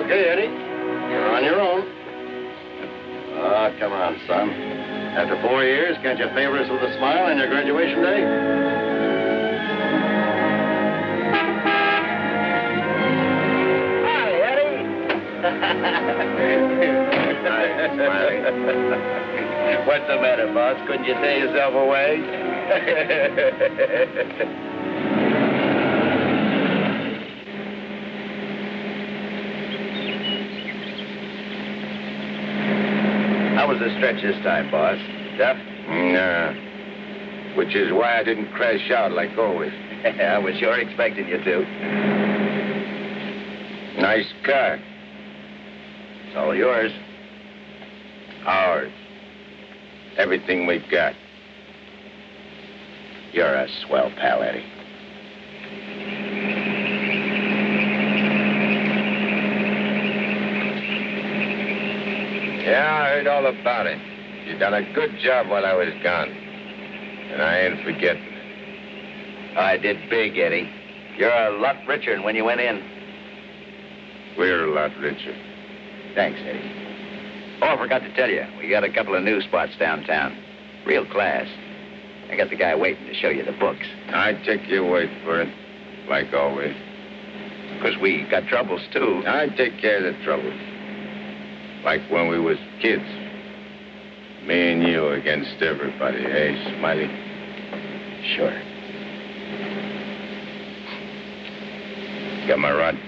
Okay, Eddie. You're on your own. Ah, come on, son. After 4 years, can't you favor us with a smile on your graduation day? Hi, Eddie. Hi, Smiley. What's the matter, boss? Couldn't you tear yourself away? How was the stretch this time, boss? Tough? Nah. Which is why I didn't crash out like always. I was sure expecting you to. Nice car. It's all yours. Ours. Everything we've got. You're a swell pal, Eddie. Yeah, I heard all about it. You done a good job while I was gone. And I ain't forgetting it. I did big, Eddie. You're a lot richer than when you went in. We're a lot richer. Thanks, Eddie. Oh, I forgot to tell you. We got a couple of new spots downtown. Real class. I got the guy waiting to show you the books. I'd take your word for it, like always. Because we got troubles, too. I'd take care of the troubles. Like when we was kids. Me and you against everybody, eh, Smiley? Sure. Got my rod?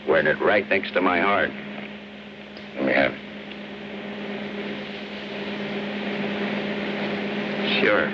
Wearing it right next to my heart. Let me have it. Sure.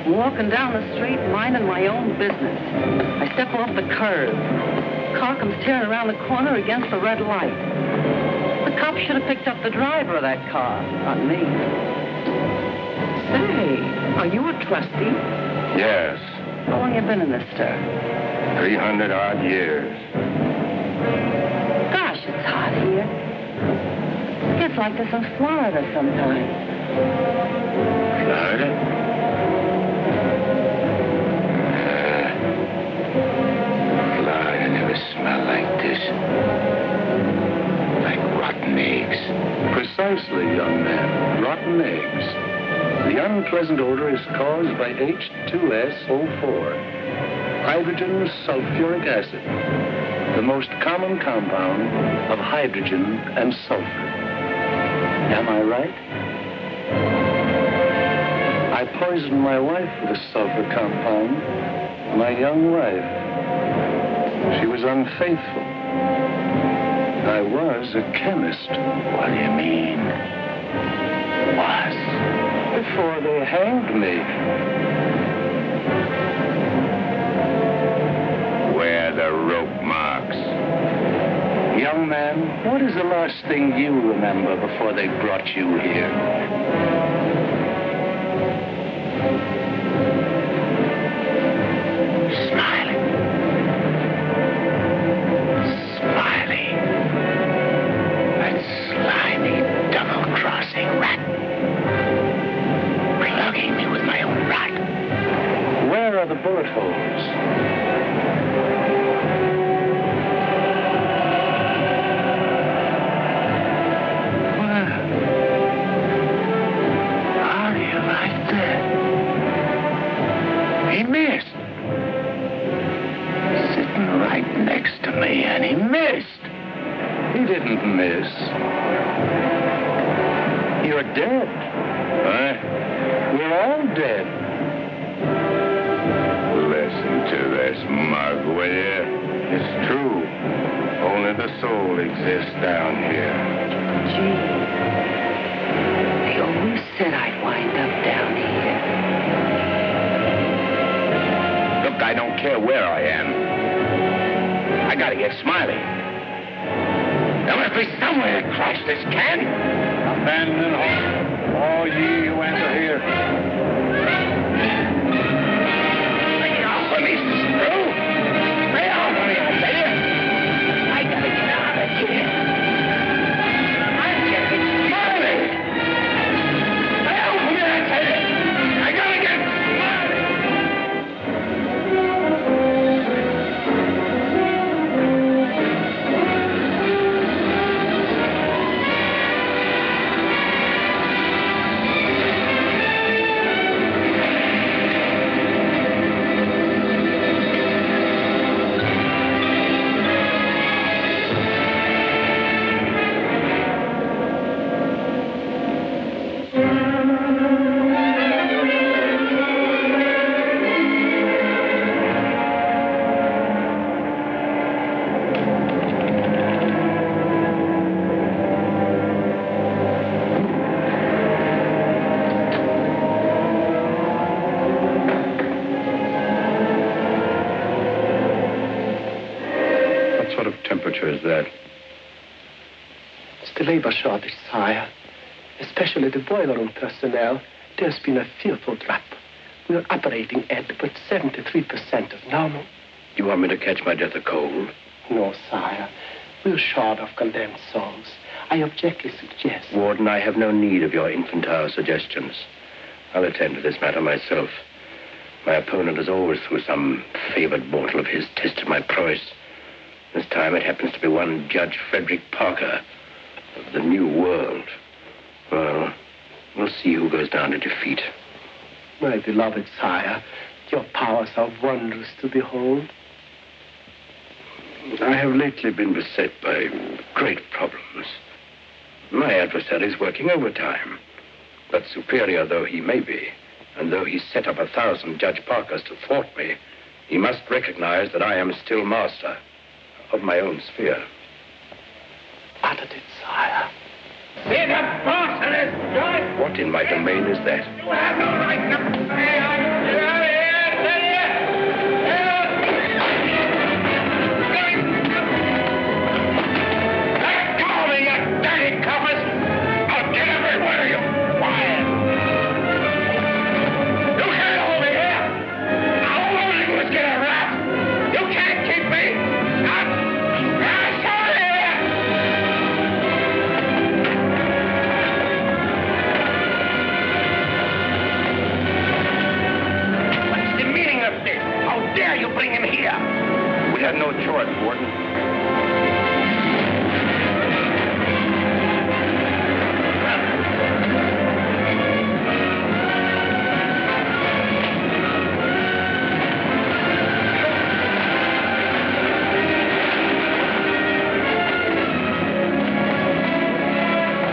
Walking down the street, minding my own business. I step off the curb. Car comes tearing around the corner against the red light. The cop should have picked up the driver of that car, not me. Say, are you a trustee? Yes. How long you been in this stir? 300-odd years. Gosh, it's hot here. It's like this in Florida sometimes. Florida? Florida never smelled like this. Like rotten eggs. Precisely, young man. Rotten eggs. The unpleasant odor is caused by H2SO4, hydrogen sulfuric acid, the most common compound of hydrogen and sulfur. Am I right? I poisoned my wife with a sulfur compound, my young wife. She was unfaithful. I was a chemist. What do you mean? Was. Before they hanged me. Where are the rope marks? young man, what is the last thing you remember before they brought you here? Smiling. That slimy, double-crossing rat. Plugging me with my own rod. Where are the bullet holes? He missed. Sitting right next to me, and he missed. He didn't miss. You're dead. Huh? We're all dead. Listen to this, mug, will you? It's true. Only the soul exists down here. Gee, they always said I'd wind up down here. Look, I don't care where I am. I gotta get Smiley. There must be somewhere to crash this can. Abandon home, all ye who enter here. Lay off of me, screw! Lay off of me, I tell you! I gotta get out of here. I'm getting Smiley! Lay off of me, I tell you! I gotta get Smiley! What sort of temperature is that? It's the labor shortage, sire. Especially the boiler room personnel. There's been a fearful drop. We're operating at but 73% of normal. You want me to catch my death of cold? No, sire. We're short of condemned souls. I objectly suggest... Warden, I have no need of your infantile suggestions. I'll attend to this matter myself. My opponent has always, through some favored mortal of his, tested my prowess. This time it happens to be one Judge Frederick Parker of the New World. Well, we'll see who goes down to defeat. My beloved sire, your powers are wondrous to behold. I have lately been beset by great problems. My adversary is working overtime. But superior though he may be, and though he set up 1,000 Judge Parkers to thwart me, he must recognize that I am still master of my own sphere. Uttered it, sire. Be the boss of this joint! What in my domain is that? You have no right to say I'm here, tell you! Let go of me, you dirty coppers! I'll get every one of you quiet! You can't hold me here! All I want to do is get a rap! You can't keep me! I'm sorry here! What's the meaning of this? How dare you bring him here? We had no choice, Warden.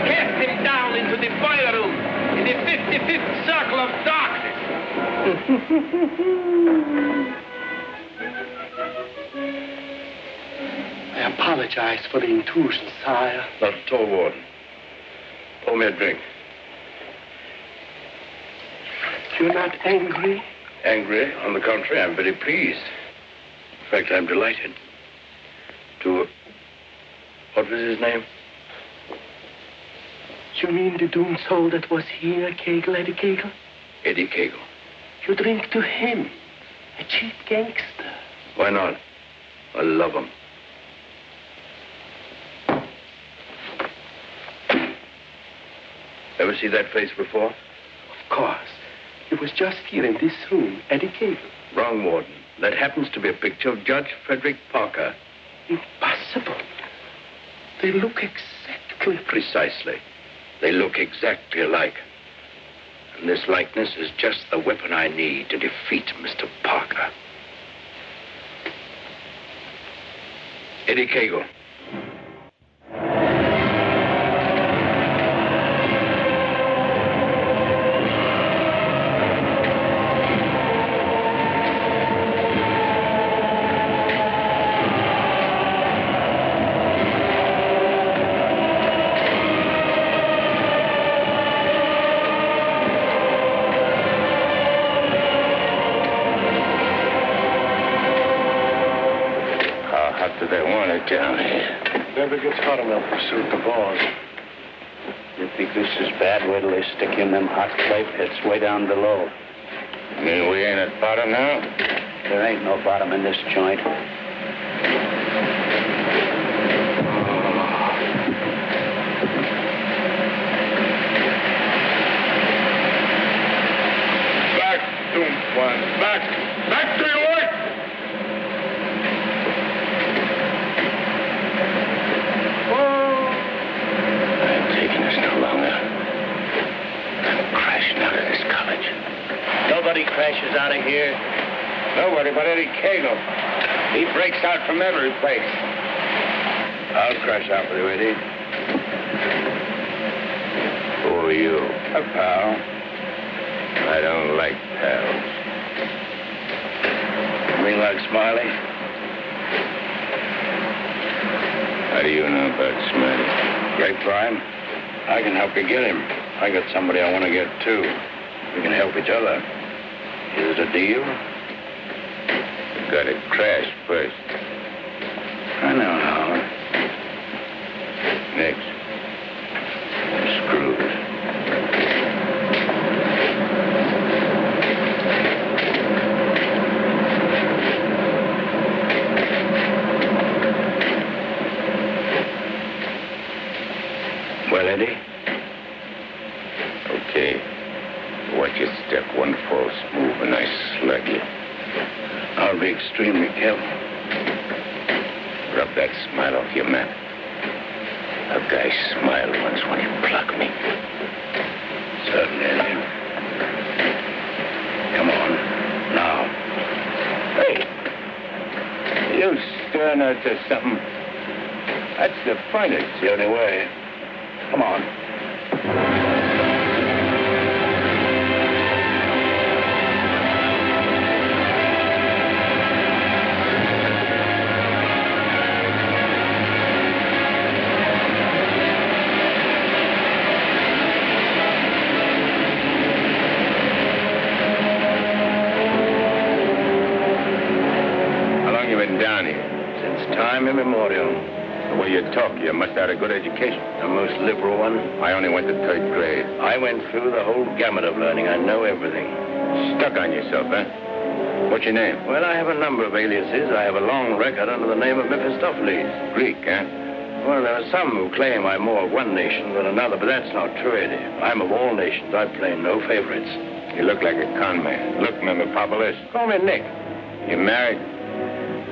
Cast him down into the boiler room in the 55th circle of darkness. I apologize for the intrusion, sire. Not at all, Warden. Pour me a drink. You're not angry? Angry? On the contrary, I'm very pleased. In fact, I'm delighted to What was his name? You mean the doomed soul that was here, Kegel, Eddie Kegel? Eddie Kegel. You drink to him, a cheap gangster. Why not? I love him. Ever see that face before? Of course. He was just here in this room, Eddie Kegel. Wrong, Warden. That happens to be a picture of Judge Frederick Parker. Impossible. They look exactly... Precisely. They look exactly alike. And this likeness is just the weapon I need to defeat Mr. Parker. Eddie Kegel. Down here. Never gets hot enough to suit the boss. You think this is bad? Wait till they stick you in them hot clay pits way down below. You mean we ain't at bottom now? There ain't no bottom in this joint. Back, doomed one. Back! Back to your work! Nobody crashes out of here. Nobody but Eddie Kegel. He breaks out from every place. I'll crash out with you, Eddie. Who are you? A pal. I don't like pals. You mean like Smiley? How do you know about Smiley? Grapevine. I can help you get him. I got somebody I want to get, too. We can help each other. Is it a deal? You gotta crash first. I know how. Next. Screws. Well, Eddie? Okay. Watch your step. One false move and I slug you. I'll be extremely careful. Rub that smile off your map. A guy smiled once when he plucked me. Certainly, Eddie. Come on. Now. Hey. You stirring her to something. That's the fun. It's the only way. Come on. Down here. Since time immemorial. The way you talk, you must have had a good education. A most liberal one. I only went to 3rd grade. I went through the whole gamut of learning. I know everything. Stuck on yourself, huh? What's your name? Well, I have a number of aliases. I have a long record under the name of Mephistopheles. Greek, huh? Well, there are some who claim I'm more of one nation than another, but that's not true, Eddie. I'm of all nations. I play no favorites. You look like a con man. Look, Mephistopheles. Call me Nick. You married?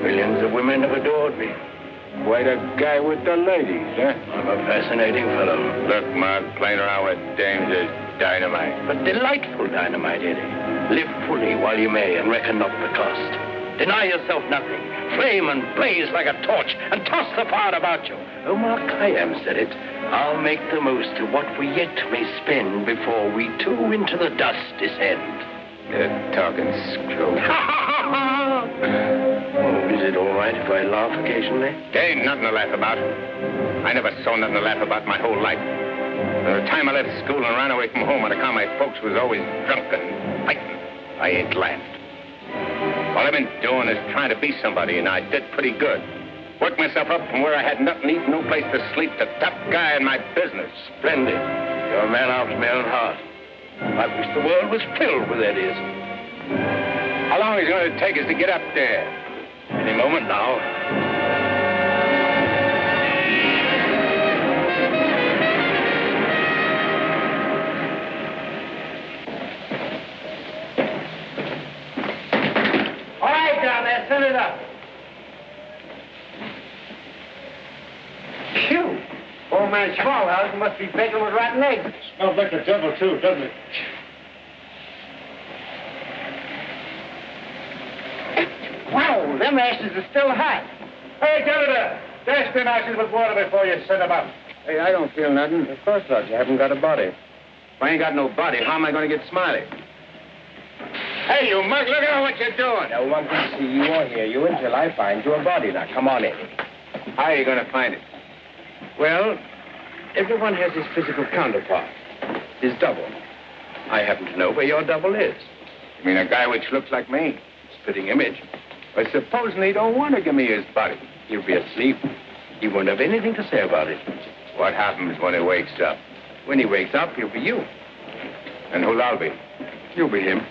Millions of women have adored me. Quite a guy with the ladies, huh? I'm a fascinating fellow. Look, Mark, playing around with dames is dynamite. But delightful dynamite, Eddie. Live fully while you may and reckon not the cost. Deny yourself nothing. Flame and blaze like a torch and toss the fire about you. Omar Khayyam said it. I'll make the most of what we yet may spend before we too into the dust descend. You're talking screw. Oh, is it all right if I laugh occasionally? There ain't nothing to laugh about. I never saw nothing to laugh about my whole life. From the time I left school and ran away from home on account my folks was always drunk and fighting, I ain't laughed. All I've been doing is trying to be somebody, and I did pretty good. Worked myself up from where I had nothing to eat, no place to sleep, to top guy in my business. Splendid. You're a man after my own heart. I wish the world was filled with Eddies. How long is it going to take us to get up there? Any moment now. All right, down there, send it up. Phew. Old man Smallhouse must be baking with rotten eggs. Smells like the devil, too, doesn't it? Wow, them ashes are still hot. Hey, Janitor, dash them ashes with water before you set them up. Hey, I don't feel nothing. Of course not. You haven't got a body. If I ain't got no body, how am I going to get Smiley? Hey, you mug, look at what you're doing. No one can see you or hear you until I find you a body. Now, come on, Eddie. How are you going to find it? Well, everyone has his physical counterpart, his double. I happen to know where your double is. You mean a guy which looks like me? Spitting image. But supposing he don't want to give me his body. He'll be asleep. He won't have anything to say about it. What happens when he wakes up? When he wakes up, he'll be you. And who'll I be? You'll be him.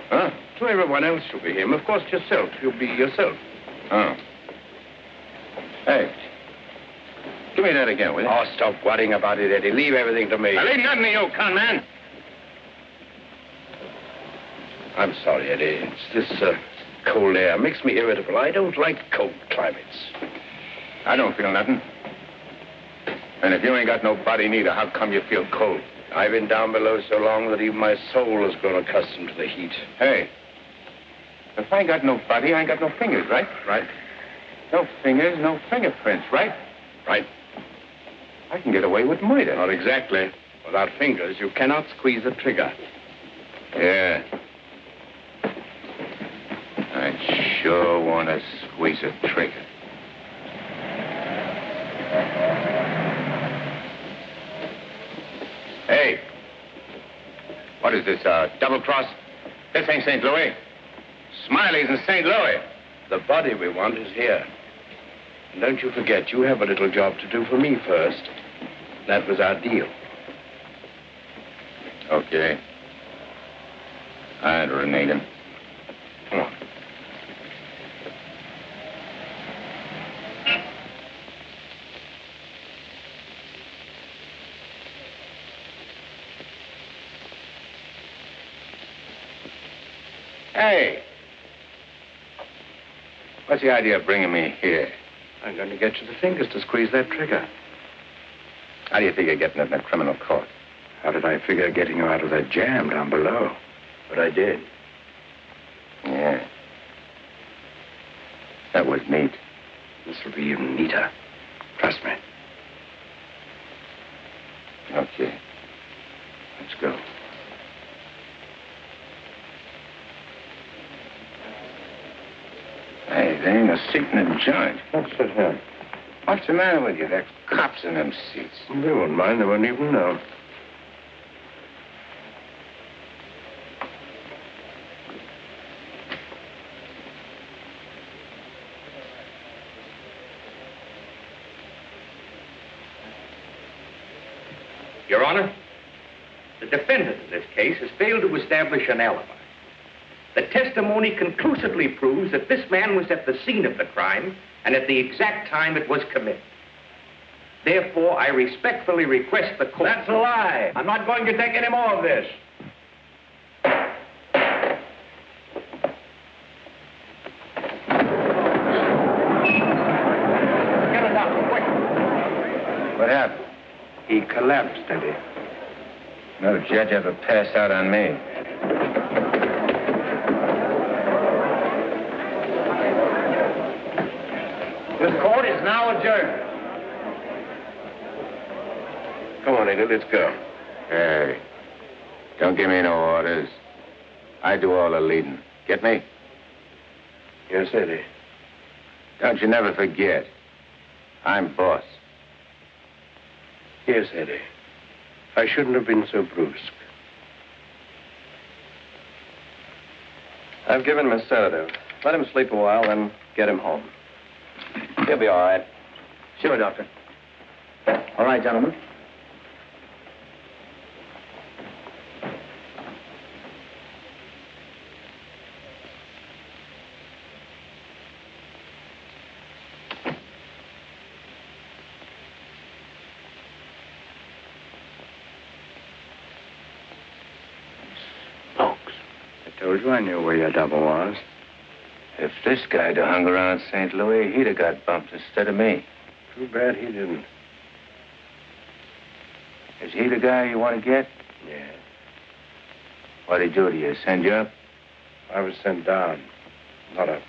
Huh? To everyone else, you'll be him. Of course, yourself. You'll be yourself. Oh. Hey. Give me that again, will you? Oh, stop worrying about it, Eddie. Leave everything to me. I leave nothing to you, con man. I'm sorry, Eddie. It's this cold air. Makes me irritable. I don't like cold climates. I don't feel nothing. And if you ain't got no body neither, how come you feel cold? I've been down below so long that even my soul has grown accustomed to the heat. Hey, if I ain't got no body, I ain't got no fingers, right? Right? No fingers, no fingerprints, right? Right. I can get away with murder. Not exactly. Without fingers, you cannot squeeze the trigger. Yeah. I sure want to squeeze a trigger. Hey. What is this, double cross? This ain't St. Louis. Smiley's in St. Louis. The body we want is here. And don't you forget, you have a little job to do for me first. That was our deal. Okay. I'd renege him. Come on. Hey. What's the idea of bringing me here? I'm going to get you the fingers to squeeze that trigger. How do you figure getting it in a criminal court? How did I figure getting you out of that jam down below? But I did. Yeah. That was neat. This will be even neater. Trust me. Okay. Let's go. Hey, there ain't a seat in the joint. Let's sit here. What's the matter with you? There's cops in them seats. They won't mind. They won't even know. Your Honor, the defendant in this case has failed to establish an alibi. The testimony conclusively proves that this man was at the scene of the crime and at the exact time it was committed. Therefore, I respectfully request the court... That's a lie. I'm not going to take any more of this. Get it up, quick. What happened? He collapsed, Eddie. No judge ever passed out on me. This court is now adjourned. Come on, Eddie. Let's go. Hey, don't give me no orders. I do all the leading. Get me? Yes, Eddie. Don't you never forget. I'm boss. Yes, Eddie. I shouldn't have been so brusque. I've given him a sedative. Let him sleep a while, then get him home. He'll be all right. Sure, Doctor. All right, gentlemen. I told you I knew where your double was. If this guy'd have hung around St. Louis, he'd have got bumped instead of me. Too bad he didn't. Is he the guy you want to get? Yeah. What'd he do to you? Send you up? I was sent down, not up.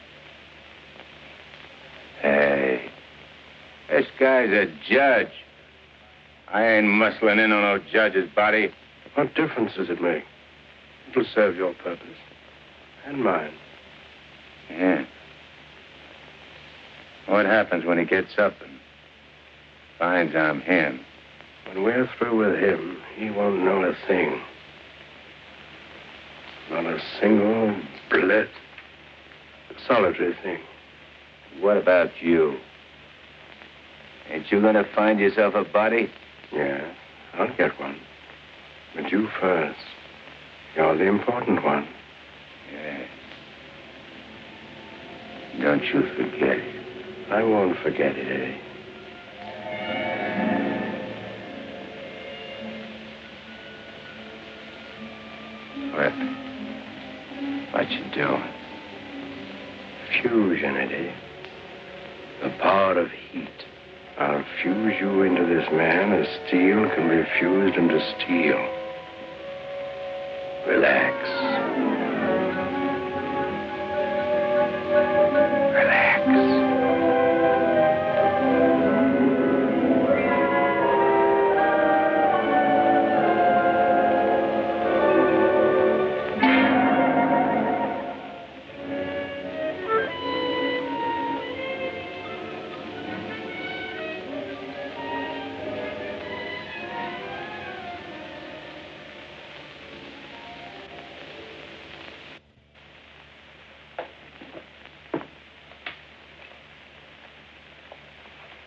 Hey, this guy's a judge. I ain't muscling in on no judge's body. What difference does it make? It'll serve your purpose. And mine. Yeah. What happens when he gets up and finds I'm him? When we're through with him, he won't know a thing. Not a single blit. A solitary thing. What about you? Ain't you gonna find yourself a body? Yeah, I'll get one. But you first. You're the important one. Yeah. Don't you forget it. I won't forget it, eh? What you doing? Fusion, Eddie. The power of heat. I'll fuse you into this man as steel can be fused into steel. Relax. Relax.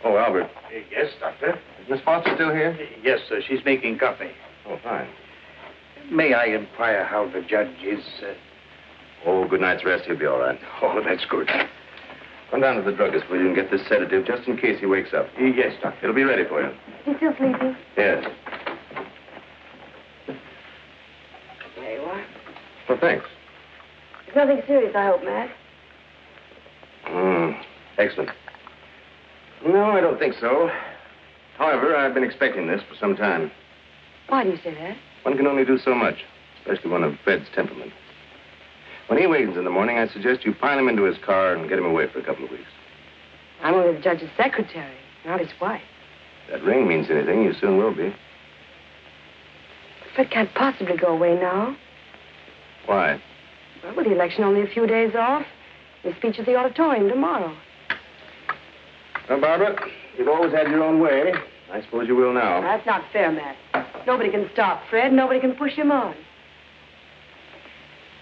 Oh, Albert. Yes, Doctor? Is Miss Foster still here? Yes, sir. She's making coffee. Oh, fine. May I inquire how the judge is? Oh, good night's rest. He'll be all right. Oh, that's good. Come down to the druggist, will you, and get this sedative just in case he wakes up. Yes, Doctor. It'll be ready for you. You still sleeping? Yes. There you are. Well, thanks. It's nothing serious, I hope, Matt. Excellent. No, I don't think so. However, I've been expecting this for some time. Why do you say that? One can only do so much, especially one of Fred's temperament. When he awakens in the morning, I suggest you pile him into his car and get him away for a couple of weeks. I'm only the judge's secretary, not his wife. If that ring means anything, you soon will be. Fred can't possibly go away now. Why? Well, with the election only a few days off, his speech at the auditorium tomorrow. Well, Barbara, you've always had your own way. I suppose you will now. That's not fair, Matt. Nobody can stop Fred. Nobody can push him on.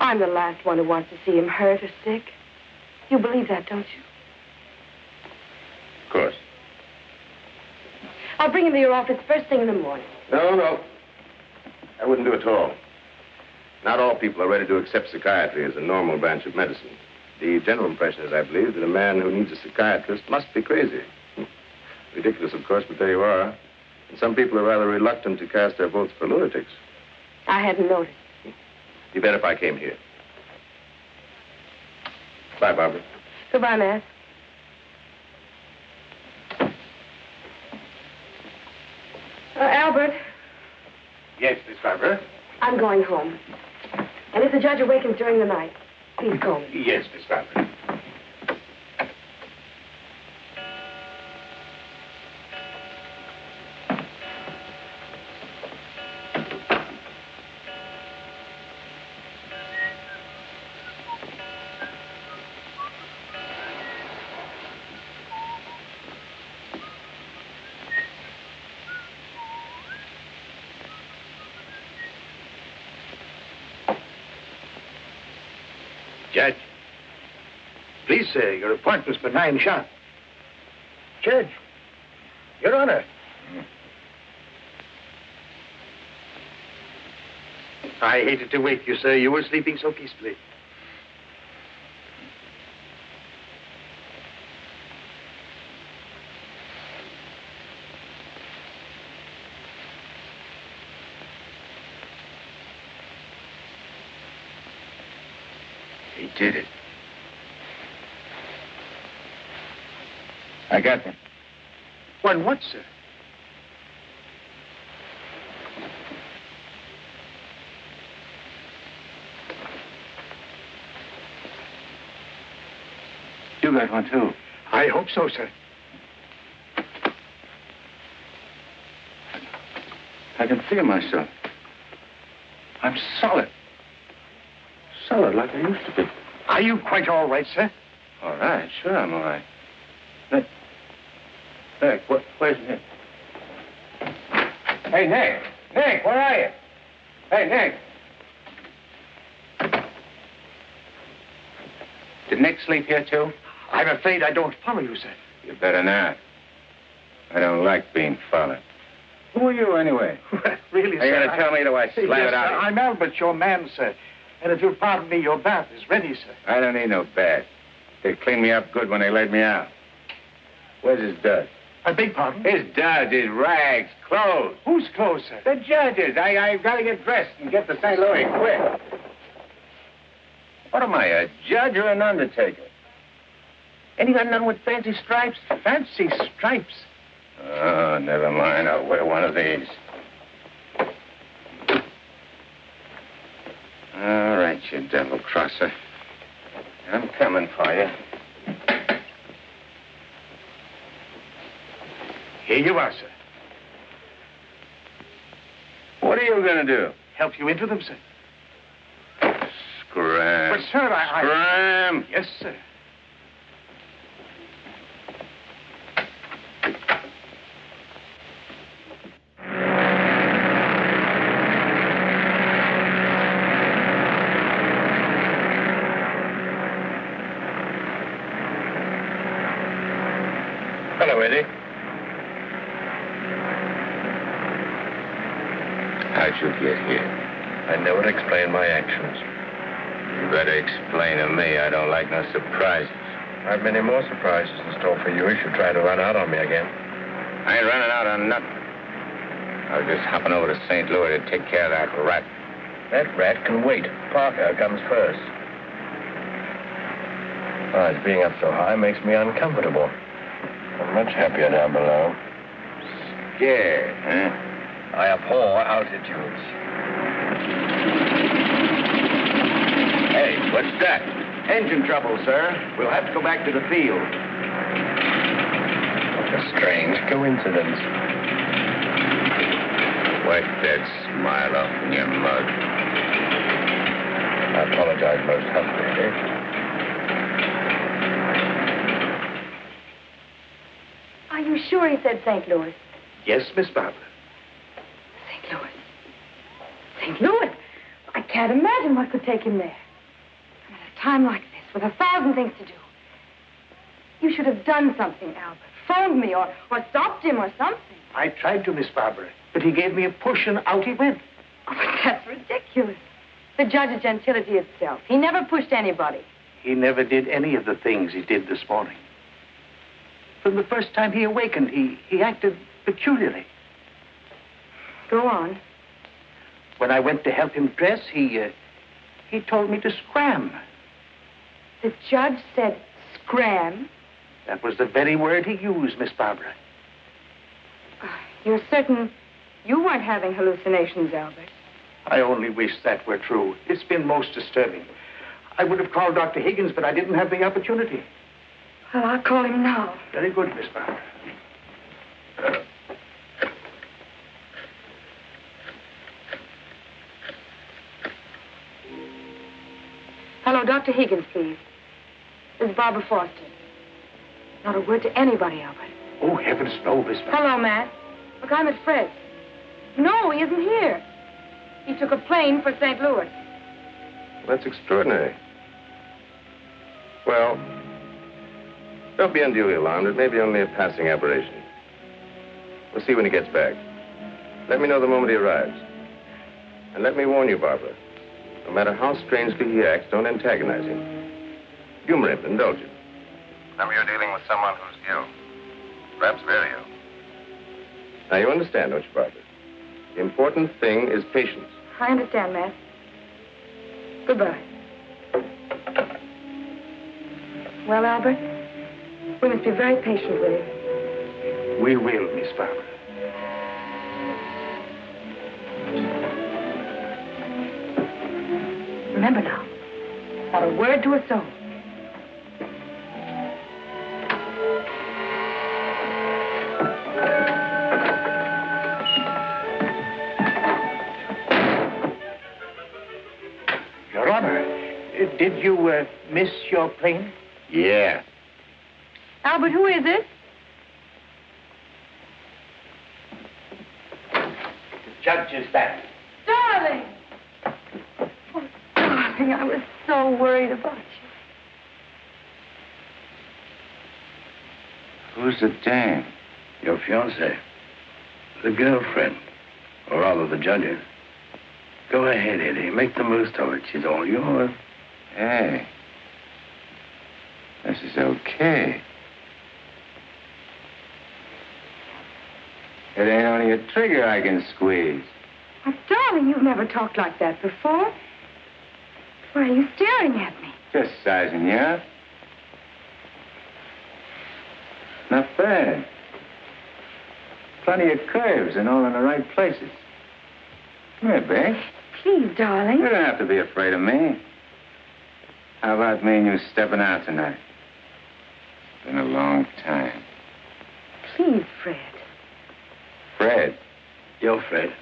I'm the last one who wants to see him hurt or sick. You believe that, don't you? Of course. I'll bring him to your office first thing in the morning. No. I wouldn't do it at all. Not all people are ready to accept psychiatry as a normal branch of medicine. The general impression is, I believe, that a man who needs a psychiatrist must be crazy. Ridiculous, of course, but there you are. And some people are rather reluctant to cast their votes for lunatics. I hadn't noticed. Be better if I came here. Bye, Barbara. Goodbye, Matt. Albert, Yes, Miss Barbara? I'm going home. And if the judge awakens during the night, please call me. Yes, Miss Barbara. Judge, please, sir, your appointment's for 9 sharp. Your Honor. I hated to wake you, sir. You were sleeping so peacefully. He did it. I got them. One what, sir? You got one, too. I hope so, sir. I can feel myself. I'm solid. Solid like I used to be. Are you quite all right, sir? All right, sure I'm all right. Nick, where's Nick? Hey, Nick! Nick, where are you? Hey, Nick! Did Nick sleep here, too? I'm afraid I don't follow you, sir. You better not. I don't like being followed. Who are you, anyway? Really, Are you sir? going to tell me, do I slam Yes, it out sir, of you? I'm Albert, your man, sir. And if you'll pardon me, your bath is ready, sir. I don't need no bath. They cleaned me up good when they laid me out. Where's his duds? I beg pardon? His duds, his rags, clothes. Whose clothes, sir? The judge's. I've got to get dressed and get to St. Louis quick. What am I, a judge or an undertaker? Ain't you got none with fancy stripes? Fancy stripes. Oh, never mind. I'll wear one of these. All right, you devil crosser. I'm coming for you. Here you are, sir. What are you going to do? Help you into them, sir. Scram. But, sir, I... Scram. Yes, sir. Hello, Eddie. How'd you get here? I never explain my actions. You better explain to me. I don't like no surprises. I've many more surprises in store for you if you try to run out on me again. I ain't running out on nothing. I was just hopping over to St. Louis to take care of that rat. That rat can wait. Parker comes first. His being up so high makes me uncomfortable. I'm much happier down below. Scared, huh? I abhor altitudes. Hey, what's that? Engine trouble, sir. We'll have to go back to the field. What a strange coincidence. Wipe that smile off in your mug. I apologize most humbly, eh? Are you sure he said St. Louis? Yes, Miss Barbara. St. Louis. St. Louis? I can't imagine what could take him there. And at a time like this, with 1,000 things to do. You should have done something, Albert. Phoned me or stopped him or something. I tried to, Miss Barbara, but he gave me a push and out he went. Oh, but that's ridiculous. The judge is gentility itself. He never pushed anybody. He never did any of the things he did this morning. From the first time he awakened, he acted peculiarly. Go on. When I went to help him dress, he told me to scram. The judge said scram? That was the very word he used, Miss Barbara. You're certain you weren't having hallucinations, Albert? I only wish that were true. It's been most disturbing. I would have called Dr. Higgins, but I didn't have the opportunity. Well, I'll call him now. Very good, Miss Barbara. Hello, Dr. Higgins, please. This is Barbara Foster. Not a word to anybody, Albert. Oh, heavens, no, Miss Barbara. Hello, Matt. Look, I'm at Fred's. No, he isn't here. He took a plane for St. Louis. That's extraordinary. Well, don't be unduly alarmed. It may be only a passing aberration. We'll see when he gets back. Let me know the moment he arrives. And let me warn you, Barbara. No matter how strangely he acts, don't antagonize him. Humor him, indulge him. Remember, you're dealing with someone who's ill. Perhaps very ill. Now, you understand, don't you, Barbara? The important thing is patience. I understand, Matt. Goodbye. Well, Albert, we must be very patient with him. We will, Miss Barbara. Remember now, not a word to a soul. Your Honor, did you miss your plane? Yeah. Albert, who is it? The judge is back. Darling! Oh, darling, I was so worried about you. Who's the dame? Your fiancée. The girlfriend. Or rather, the judge's. Go ahead, Eddie. Make the most of it. She's all yours. Hey. This is okay. It ain't only a trigger I can squeeze. Oh, darling, you've never talked like that before. Why are you staring at me? Just sizing you up. Not bad. Plenty of curves and all in the right places. Come here, babe. Please, darling. You don't have to be afraid of me. How about me and you stepping out tonight? It's been a long time. Please, Fred. Fred? You're Fred.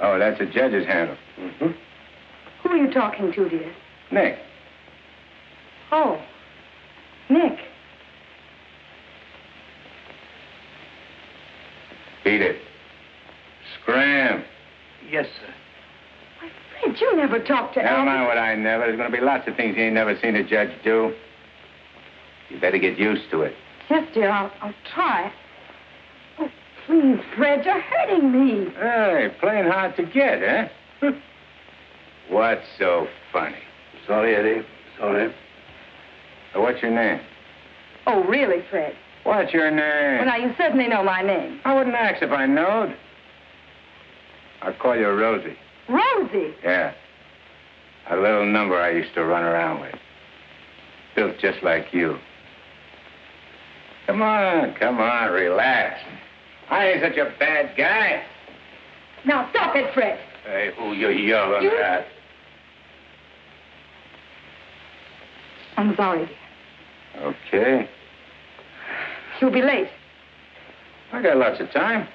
Oh, that's a judge's handle. Mm-hmm. Who are you talking to, dear? Nick. Oh, Nick. Beat it. Scram. Yes, sir. Why, Fred, you never talked to Never Albert. mind what I never. There's going to be lots of things you ain't never seen a judge do. You better get used to it. Yes, dear, I'll try. Oh, please, Fred, you're hurting me. Hey, playing hard to get, huh? What's so funny? Sorry, Eddie. Sorry. What's your name? Oh, really, Fred? What's your name? Well, now, you certainly know my name. I wouldn't ask if I knowed. I'll call you Rosie. Rosie? Yeah. A little number I used to run around with. Built just like you. Come on, relax. I ain't such a bad guy. Now, stop it, Fred. Hey, who you yelling at? I'm sorry, dear. Okay. You'll be late. I got lots of time.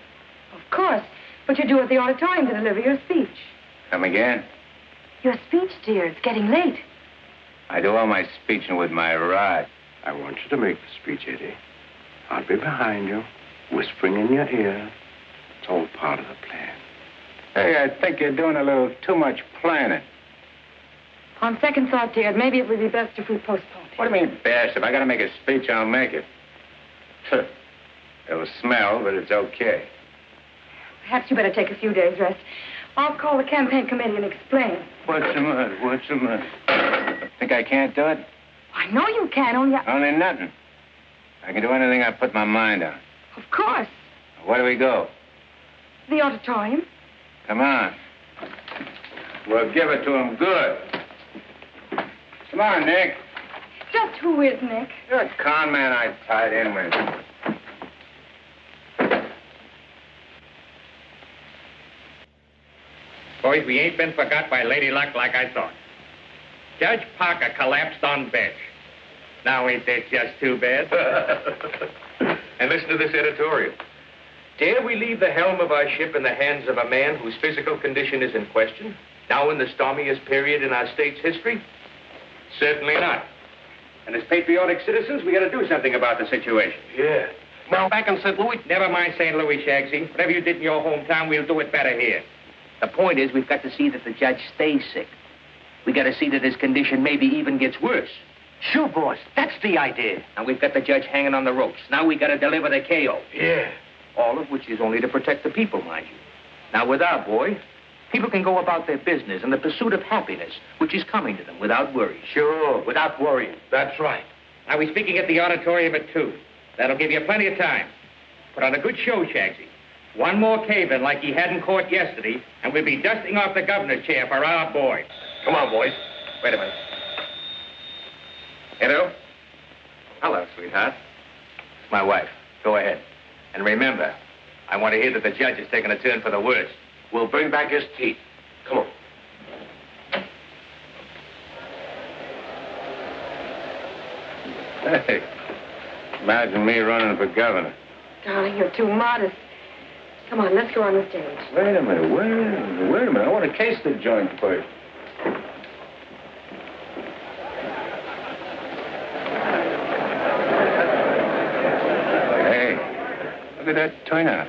Of course. But you're due at the auditorium to deliver your speech. Come again? Your speech, dear. It's getting late. I do all my speeching with my rod. I want you to make the speech, Eddie. I'll be behind you, whispering in your ear. It's all part of the plan. Hey, I think you're doing a little too much planning. On second thought, dear, maybe it would be best if we postponed it. What do you mean, best? If I gotta make a speech, I'll make it. It'll smell, but it's okay. Perhaps you better take a few days' rest. I'll call the campaign committee and explain. What's the matter? Think I can't do it? I know you can, Only nothing. I can do anything I put my mind on. Of course. Where do we go? The auditorium. Come on. We'll give it to him good. Come on, Nick. Just who is Nick? You're a con man I tied in with. Boys, we ain't been forgot by Lady Luck like I thought. Judge Parker collapsed on bench. Now ain't this just too bad? And listen to this editorial. Dare we leave the helm of our ship in the hands of a man whose physical condition is in question, now in the stormiest period in our state's history? Certainly not. And as patriotic citizens, we got to do something about the situation. Yeah. Now, back in St. Louis... Never mind St. Louis, Shagsy. Whatever you did in your hometown, we'll do it better here. The point is, we've got to see that the judge stays sick. We got to see that his condition maybe even gets worse. Sure, boss. That's the idea. And we've got the judge hanging on the ropes. Now we got to deliver the KO. Yeah. All of which is only to protect the people, mind you. Now, with our boy, people can go about their business in the pursuit of happiness, which is coming to them without worry. Sure, without worrying. That's right. Now, we're speaking at the auditorium at 2. That'll give you plenty of time. Put on a good show, Shagsy. One more cave-in like he had in court yesterday, and we'll be dusting off the governor's chair for our boy. Come on, boys. Wait a minute. Hello? Hello, sweetheart. It's my wife. Go ahead. And remember, I want to hear that the judge is taking a turn for the worse. We'll bring back his teeth. Come on. Hey, imagine me running for governor. Darling, you're too modest. Come on, let's go on the stage. Wait a minute, wait a minute. I want to case the joint first. Hey, look at that turnout.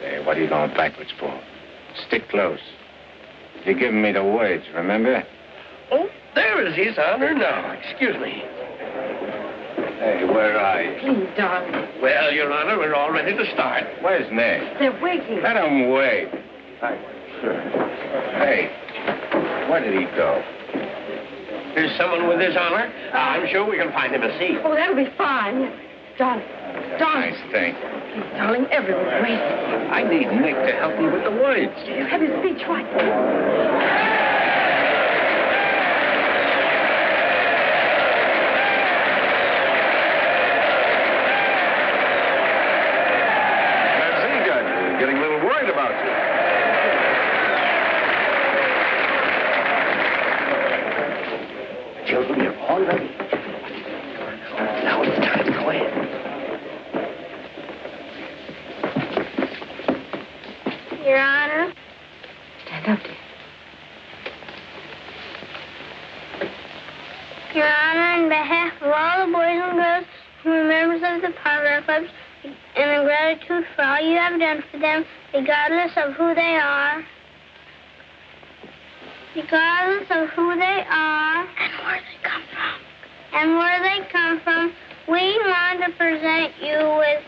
Hey, what are you going backwards for? Stick close. You're giving me the words, remember? Oh, there is His Honor now. Excuse me. Hey, where are you? Please, darling. Well, Your Honor, we're all ready to start. Where's Ned? They're waiting. Let him wait. Sure. Hey, where did he go? There's someone with His Honor. I'm sure we can find him a seat. Oh, that'll be fine. Darling. Darling. Nice thing. Please, darling, everyone's waiting. I need Nick to help me with the words. You have his speech right there. Getting a little worried about you. Children, you're all ready. Now it's time to go in. Your Honor. Stand up, dear. Your Honor, on behalf of all the boys and girls who are members of the Parlor Clubs, and in gratitude for all you have done for them, regardless of who they are. Regardless of who they are. And where they come from. And where they come from, we want to present you with...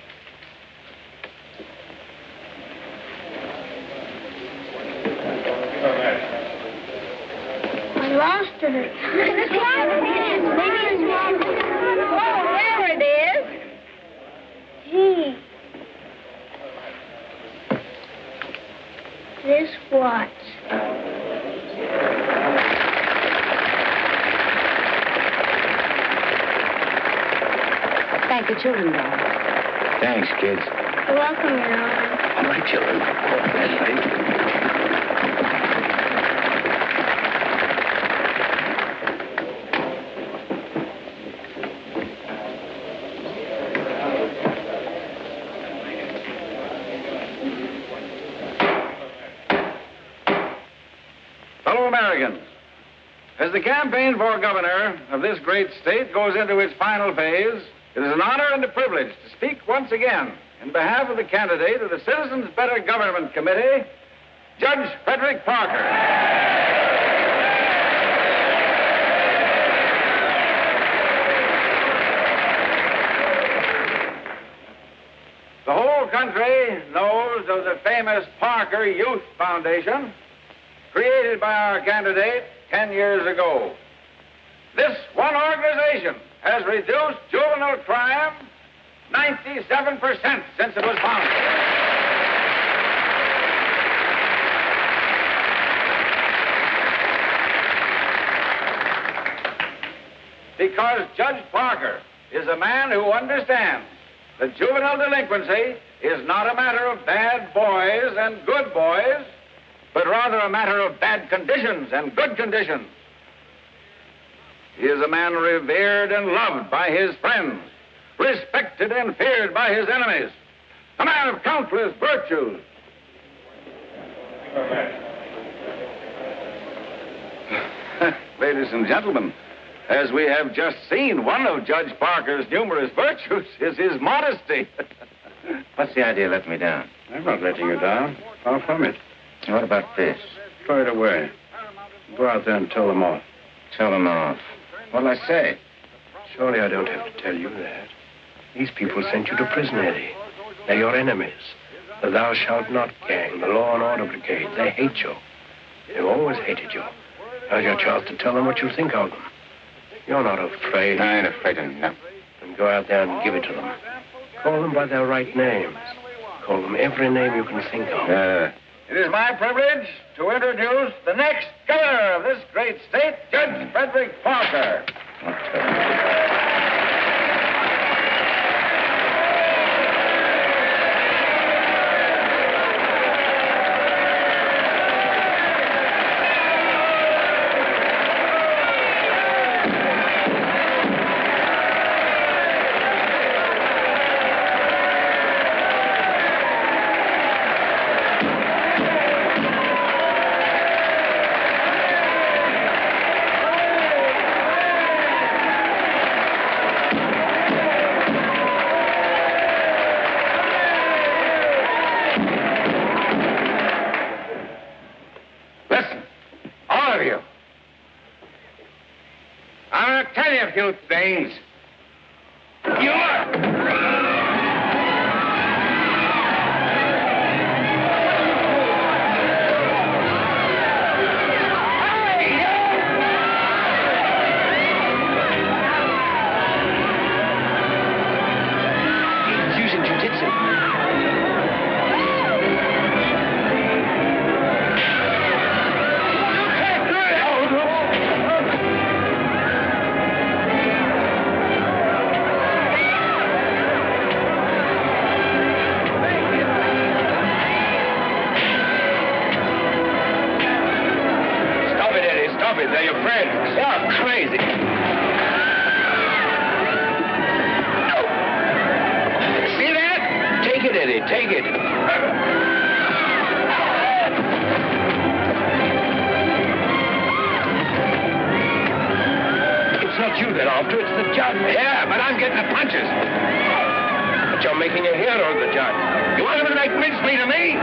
I lost it. Maybe it's wrong. Oh, there it is. Gee. This what? Thank the children, darling. Thanks, kids. You're welcome, Your Honor. All right, children. Fellow Americans, as the campaign for governor of this great state goes into its final phase, it is an honor and a privilege to speak once again in behalf of the candidate of the Citizens Better Government Committee, Judge Frederick Parker. The whole country knows of the famous Parker Youth Foundation, created by our candidate 10 years ago. This one organization has reduced juvenile crime 97% since it was founded. Because Judge Parker is a man who understands that juvenile delinquency is not a matter of bad boys and good boys, but rather a matter of bad conditions and good conditions. He is a man revered and loved by his friends, respected and feared by his enemies, a man of countless virtues. Ladies and gentlemen, as we have just seen, one of Judge Parker's numerous virtues is his modesty. What's the idea of letting me down? I'm not letting you down. Far from it. What about this? Throw it away. Go out there and tell them off. Tell them off. What'll I say? Surely I don't have to tell you that. These people sent you to prison, Eddie. They're your enemies. The Thou Shalt Not gang, the Law and Order Brigade. They hate you. They've always hated you. Now's your chance to tell them what you think of them. You're not afraid. I ain't afraid of nothing. Then go out there and give it to them. Call them by their right names. Call them every name you can think of. It is my privilege to introduce the next governor of this great state, Judge Frederick Parker. A few things. He's using jiu-jitsu. They're your friends. You're crazy. See that? Take it, Eddie. Take it. It's not you they're after. It's the judge. Yeah, but I'm getting the punches. But you're making a hero of the judge. You want him to make mincemeat of me?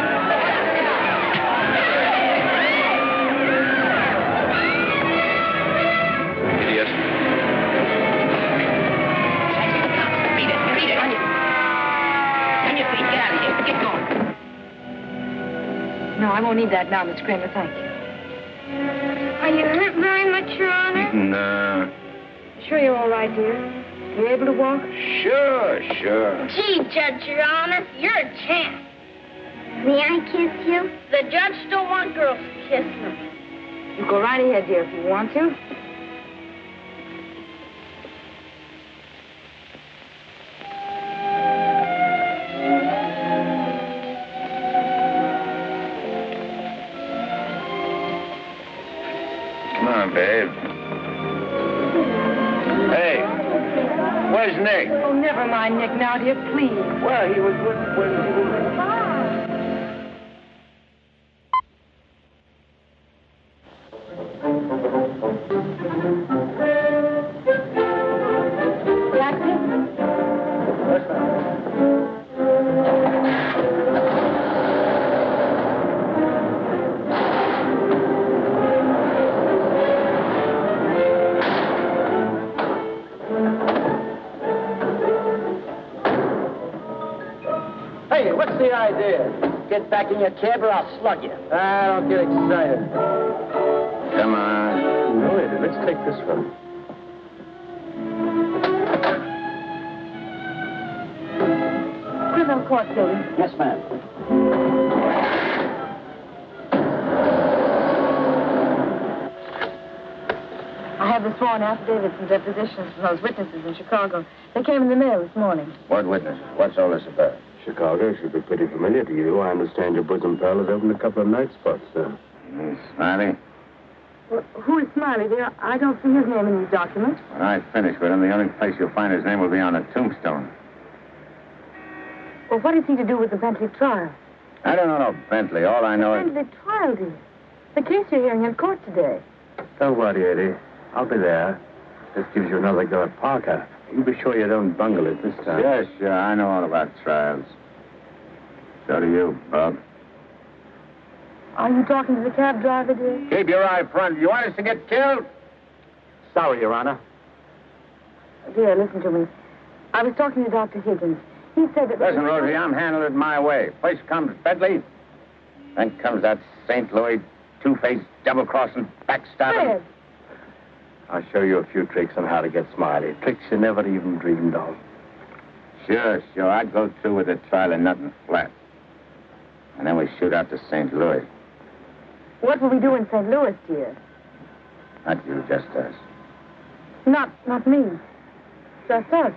No, I won't need that now, Miss Kramer, thank you. Are you hurt very much, Your Honor? No. Sure you're all right, dear? You able to walk? Sure. Gee, Judge, Your Honor, you're a champ. May I kiss you? The judge don't want girls to kiss him. You go right ahead, dear, if you want to. Come on, babe. Hey, where's Nick? Oh, never mind Nick now, dear, please. Well, he was when he was... Hey, what's the idea? Get back in your cab or I'll slug you. Don't get excited. Come on. No, Eddie, let's take this one. Criminal court building. Yes, ma'am. I have the sworn affidavits and depositions from those witnesses in Chicago. They came in the mail this morning. What witnesses? What's all this about? Chicago should be pretty familiar to you. I understand your bosom pal has opened a couple of night spots, sir. Smiley? Well, who is Smiley, dear? I don't see his name in these documents. When I finish with him, the only place you'll find his name will be on a tombstone. Well, what is he to do with the Bentley trial? I don't know no Bentley. All I know is... Bentley trial, dear. The case you're hearing in court today. Don't worry, Eddie. I'll be there. This gives you another go at Parker. You be sure you don't bungle it this time. Sure. I know all about trials. So do you, Bob. Are you talking to the cab driver, dear? Keep your eye front. You want us to get killed? Sorry, Your Honor. Dear, listen to me. I was talking to Dr. Higgins. He said that... Listen, Rosie, I'm handling it my way. First comes Bentley, then comes that St. Louis two-faced, double-crossing, backstabbing. Fred! I'll show you a few tricks on how to get Smiley. Tricks you never even dreamed of. Sure. I'd go through with the trial and nothing flat. And then we shoot out to St. Louis. What will we do in St. Louis, dear? Not you, just us. Not me. Just us.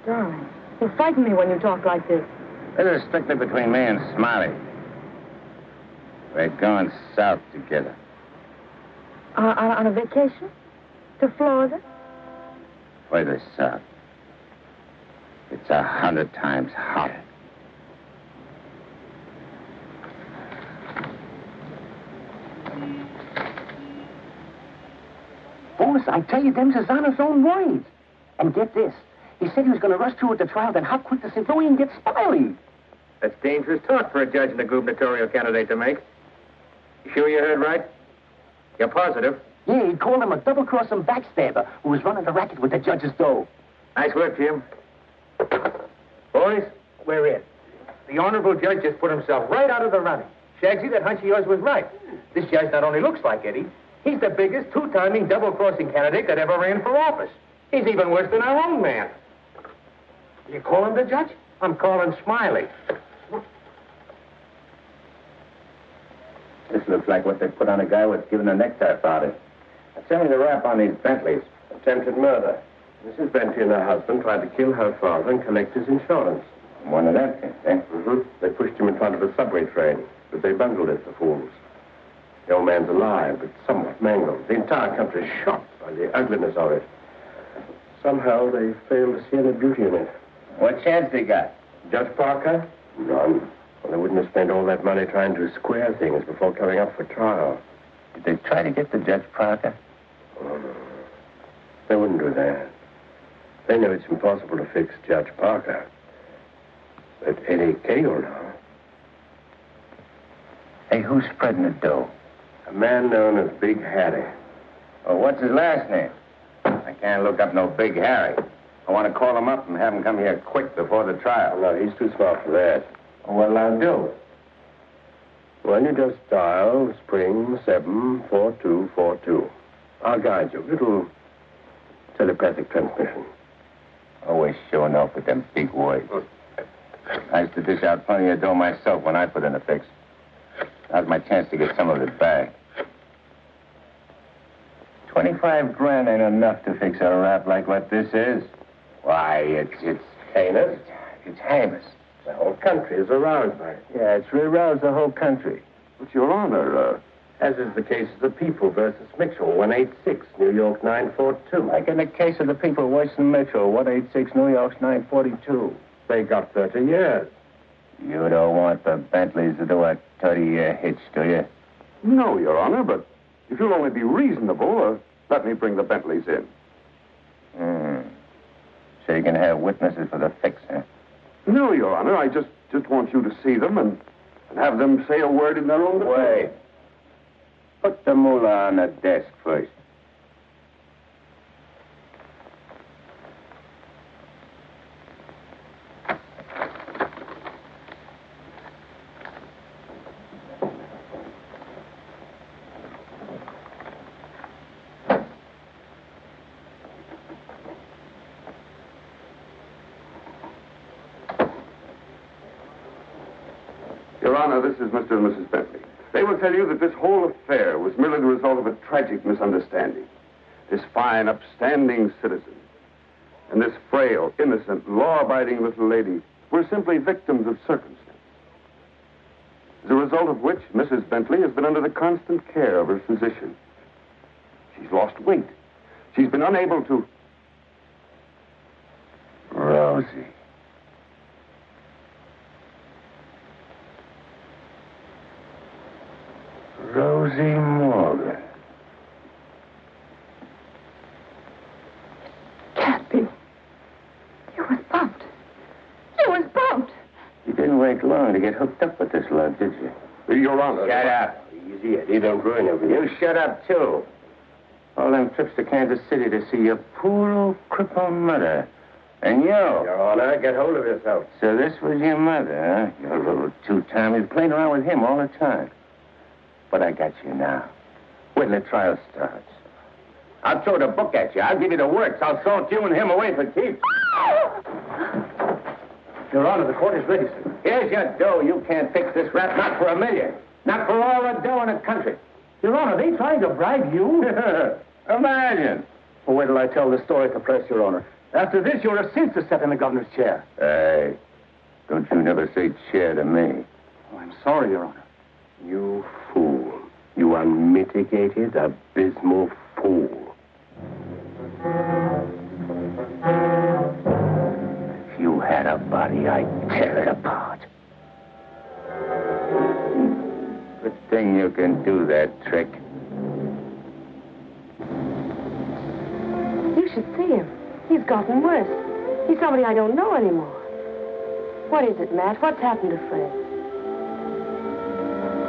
Darling, you frighten me when you talk like this. This is strictly between me and Smiley. We're going south together. On a vacation? To Florida? Further south. It's 100 times hotter. Boss, I tell you, them's his honor's own words. And get this. He said he was going to rush through with the trial, then hop quick to St. Louis and get Smiley. That's dangerous talk for a judge and a gubernatorial candidate to make. You sure you heard right? You're positive? Yeah, he called him a double-crossing backstabber who was running the racket with the judge's dough. Nice work, Jim. Boys, we're in. The honorable judge just put himself right out of the running. Shagsy, that hunch of yours was right. This judge not only looks like Eddie, he's the biggest two-timing double-crossing candidate that ever ran for office. He's even worse than our own man. You call him the judge? I'm calling Smiley. This looks like what they put on a guy who was given a necktie party. Tell me the rap on these Bentleys. Attempted murder. Mrs. Bentley and her husband tried to kill her father and collect his insurance. One of them things, eh? Mm-hmm. They pushed him in front of a subway train, but they bungled it, the fools. The old man's alive, but somewhat mangled. The entire country is shocked by the ugliness of it. Somehow they failed to see any beauty in it. What chance they got? Judge Parker? None. Well, they wouldn't have spent all that money trying to square things before coming up for trial. Did they try to get the Judge Parker? Oh, no. They wouldn't do that. They know it's impossible to fix Judge Parker. But Eddie Cagle now. Hey, who's spreading the dough? A man known as Big Harry. Well, what's his last name? I can't look up no Big Harry. I want to call him up and have him come here quick before the trial. No, he's too smart for that. What'll I do? Well, you just dial spring 74242. I'll guide you. Little telepathic transmission. Always showing off with them big words. I used to dish out plenty of dough myself when I put in a fix. Now's my chance to get some of it back. 25 grand ain't enough to fix a rap like what this is. Why, it's heinous. It's heinous. The whole country is aroused by it. Yeah, it's aroused the whole country. But, Your Honor, as is the case of the People versus Mitchell, 186, New York 942. Like in the case of the People, Western Metro, 186, New York's 942. They got 30 years. You don't want the Bentleys to do a 30-year hitch, do you? No, Your Honor, but if you'll only be reasonable, let me bring the Bentleys in. So you can have witnesses for the fix, huh? No, Your Honor, I just want you to see them and have them say a word in their own defense. Wait. Put the moolah on the desk first. Your Honor, this is Mr. and Mrs. Bentley. They will tell you that this whole affair was merely the result of a tragic misunderstanding. This fine, upstanding citizen and this frail, innocent, law-abiding little lady were simply victims of circumstance. As a result of which, Mrs. Bentley has been under the constant care of her physician. She's lost weight. She's been unable to... Rosie. Rosie Morgan. Can't be. You was bumped. You was bumped. You didn't wake to get hooked up with this lug, did you? Your Honor. Shut up. Easy, he don't ruin everything. You shut up, too. All them trips to Kansas City to see your poor old crippled mother. And you. Your Honor, get hold of yourself. So this was your mother, huh? Your little two-timer. You're playing around with him all the time. But I got you now. When the trial starts. I'll throw the book at you. I'll give you the works. I'll salt you and him away for keeps. Your Honor, the court is ready, sir. Here's your dough. You can't fix this rap, not for $1 million. Not for all the dough in the country. Your Honor, they trying to bribe you? Imagine. Well, wait till I tell the story to press, Your Honor. After this, you're a sin to sit in the governor's chair. Hey, don't you never say chair to me. Oh, I'm sorry, Your Honor. You fool. You unmitigated, abysmal fool. If you had a body, I'd tear it apart. Good thing you can do that trick. You should see him. He's gotten worse. He's somebody I don't know anymore. What is it, Matt? What's happened to Fred?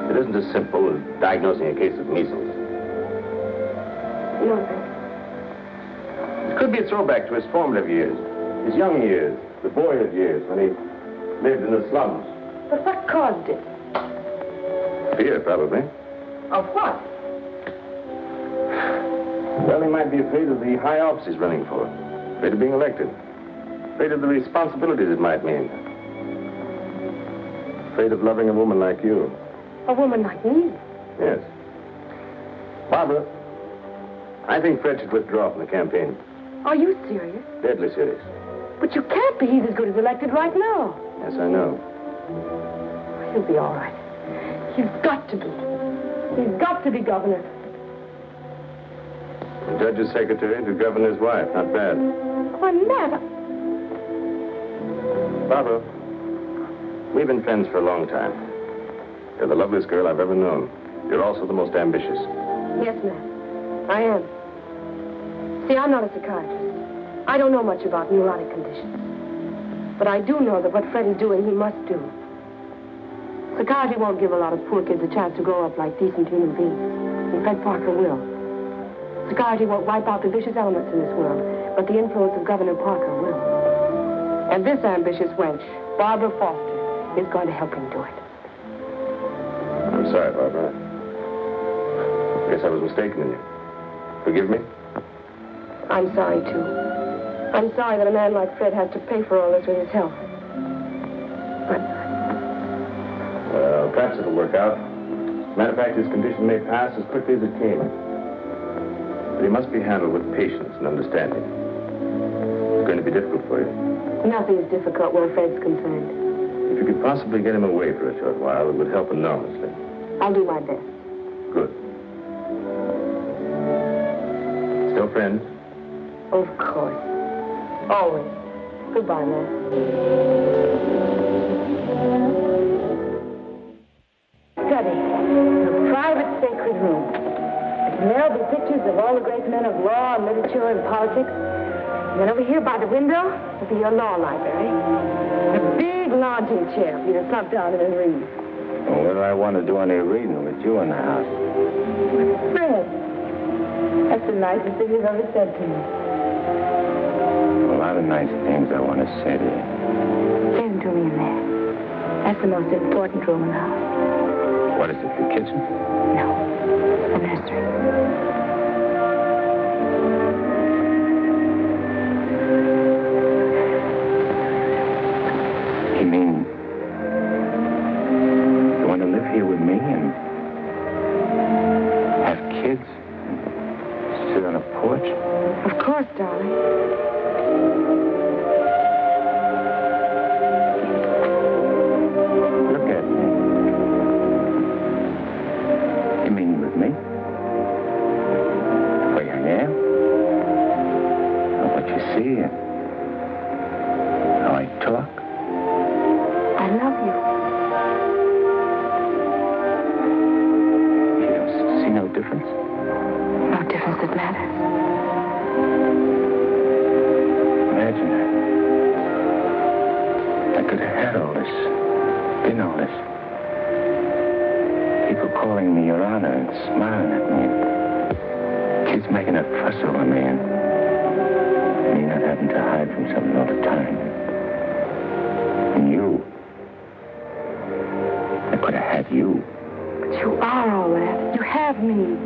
It isn't as simple as diagnosing a case of measles. No. It could be a throwback to his formative years, his young years, the boyhood years when he lived in the slums. But what caused it? Fear, probably. Of what? Well, he might be afraid of the high office he's running for. Afraid of being elected. Afraid of the responsibilities it might mean. Afraid of loving a woman like you. A woman like me? Yes. Barbara, I think Fred should withdraw from the campaign. Are you serious? Deadly serious. But you can't be. He's as good as elected right now. Yes, I know. He'll be all right. He's got to be. He's got to be governor. The judge's secretary to governor's wife. Not bad. Why, Matt, Barbara, we've been friends for a long time. You're the loveliest girl I've ever known. You're also the most ambitious. Yes, Matt. I am. See, I'm not a psychiatrist. I don't know much about neurotic conditions. But I do know that what Fred is doing, he must do. Psychiatry won't give a lot of poor kids a chance to grow up like decent human beings. And Fred Parker will. Psychiatry won't wipe out the vicious elements in this world, but the influence of Governor Parker will. And this ambitious wench, Barbara Foster, is going to help him do it. I'm sorry, Barbara. I guess I was mistaken in you. Forgive me? I'm sorry, too. I'm sorry that a man like Fred has to pay for all this with his health. But well, perhaps it'll work out. Matter of fact, his condition may pass as quickly as it came. But he must be handled with patience and understanding. It's going to be difficult for you. nothing is difficult where Fred's concerned. If you could possibly get him away for a short while, it would help enormously. I'll do my best. Good. Still friends? Of course. Always. Goodbye, man. Study. The private sacred room. There'll be pictures of all the great men of law and literature and politics. And then over here by the window will be your law library. A big lounging chair for you to slump down in and read. Well, what do I want to do any reading with you in the house? Fred, that's the nicest thing you've ever said to me. A lot of nice things I want to say to you. Say them to me in there. That's the most important room in the house. What is it, the kitchen? No, the nursery. You mean you want to live here with me and have kids and sit on a porch? Of course, darling. Look at me. You mean with me? The way I am? Or what you see and how I talk? I love you. You don't see no difference? No difference that matters. Imagine I could have had all this, been mean all this? People calling me Your Honor and smiling at me. Kids making a fuss over me and me not having to hide from something all the time. And you. I could have had you. But you are all that. You have me.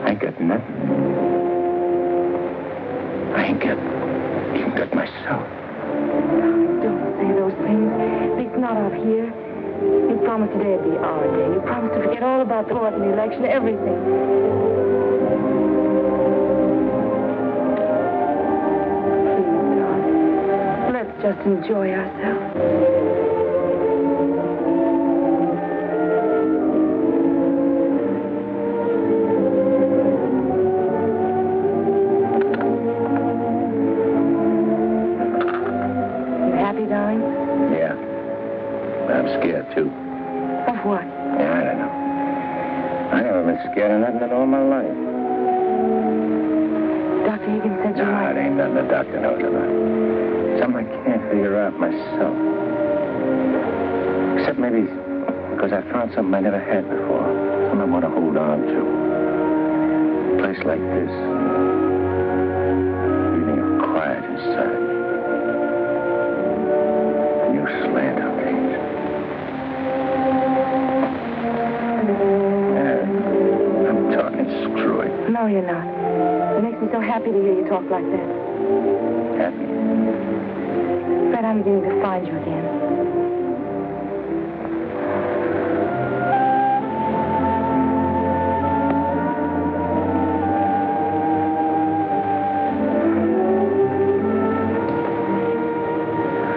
I ain't got nothing. I ain't even got myself. Don't say those things. At least not out here. You promised today'd be our day. You promised to forget all about the court and the election, everything. Please, darling. Let's just enjoy ourselves. Too. Of what? Yeah, I don't know. I never been scared of nothing in all my life. Dr. Higgins said you might. It ain't nothing the doctor knows about. Something I can't figure out myself. Except maybe because I found something I never had before. Something I want to hold on to. A place like this. Feeling of quiet inside. New slant on things. Screw it. No, you're not. It makes me so happy to hear you talk like that. Happy? Fred, I'm beginning to find you again.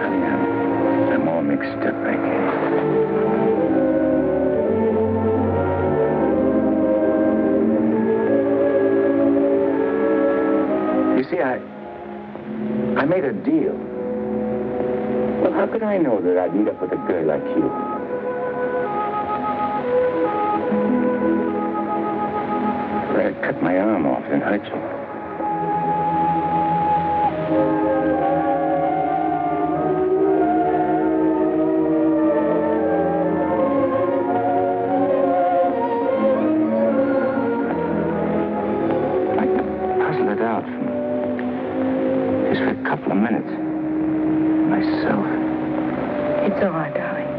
Honey, I'm all mixed up, I guess. I made a deal. Well, how could I know that I'd meet up with a girl like you? I'd cut my arm off and hurt you. I puzzled it out just for a couple of minutes. Myself. It's all right, darling.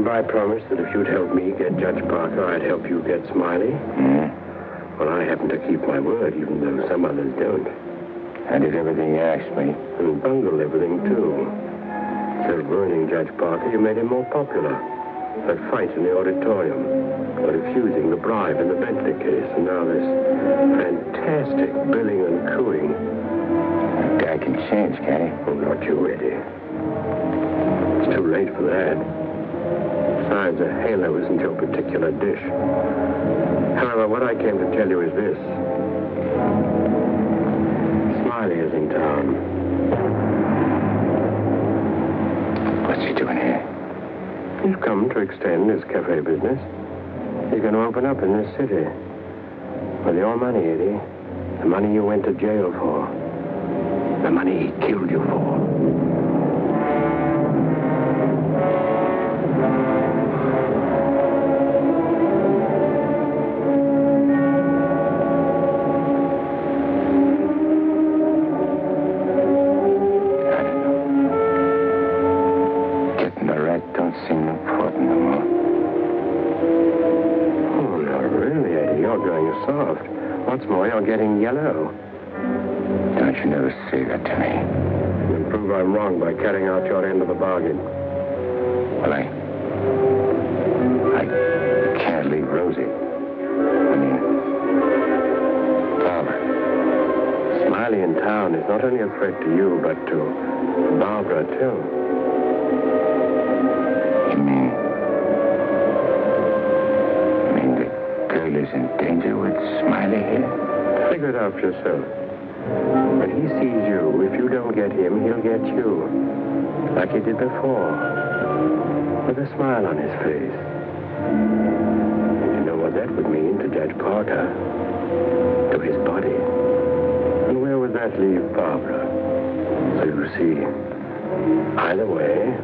I promised that if you'd help me get Judge Parker, I'd help you get Smiley. Well, I happen to keep my word, even though some others don't. I did everything you asked me. And bungled everything, too. Instead of ruining Judge Parker, you made him more popular. That fight in the auditorium, refusing the bribe in the Bentley case, and now this fantastic billing and cooing. That guy can change, can't he? Oh, not you, Eddie. It's too late for that. Besides, a halo isn't your particular dish. However, what I came to tell you is this. Smiley is in town. What's he doing here? He's come to extend his cafe business. He's going to open up in this city. With your money, Eddie. The money you went to jail for. The money he killed you for. you're going soft. What's more, you're getting yellow. Don't you never say that to me. You'll prove I'm wrong by carrying out your end of the bargain. Well, I can't leave Rosie. I mean, Barbara. Smiley in town is not only a threat to you, but to Barbara, too. You mean the girl is in danger with Smiley here? Figure it out for yourself. When he sees you, if you don't get him, he'll get you. Like he did before. With a smile on his face. You know what that would mean to Judge Parker? To his body. And where would that leave Barbara? So you see, either way,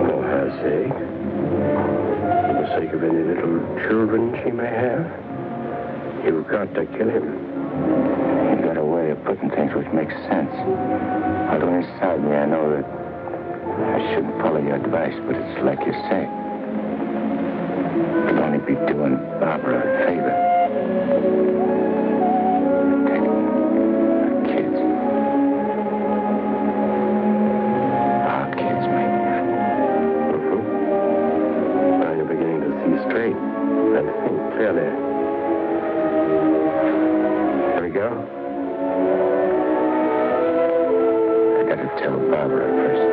for her sake, for the sake of any little children she may have, you've got to kill him. You've got a way of putting things which makes sense. Although inside me I know that I shouldn't follow your advice, but it's like you say. It'll only be doing Barbara a favor. Protecting her kids. Our kids, mate. Now you're beginning to see straight and think clearly. Here we go. I gotta tell Barbara first.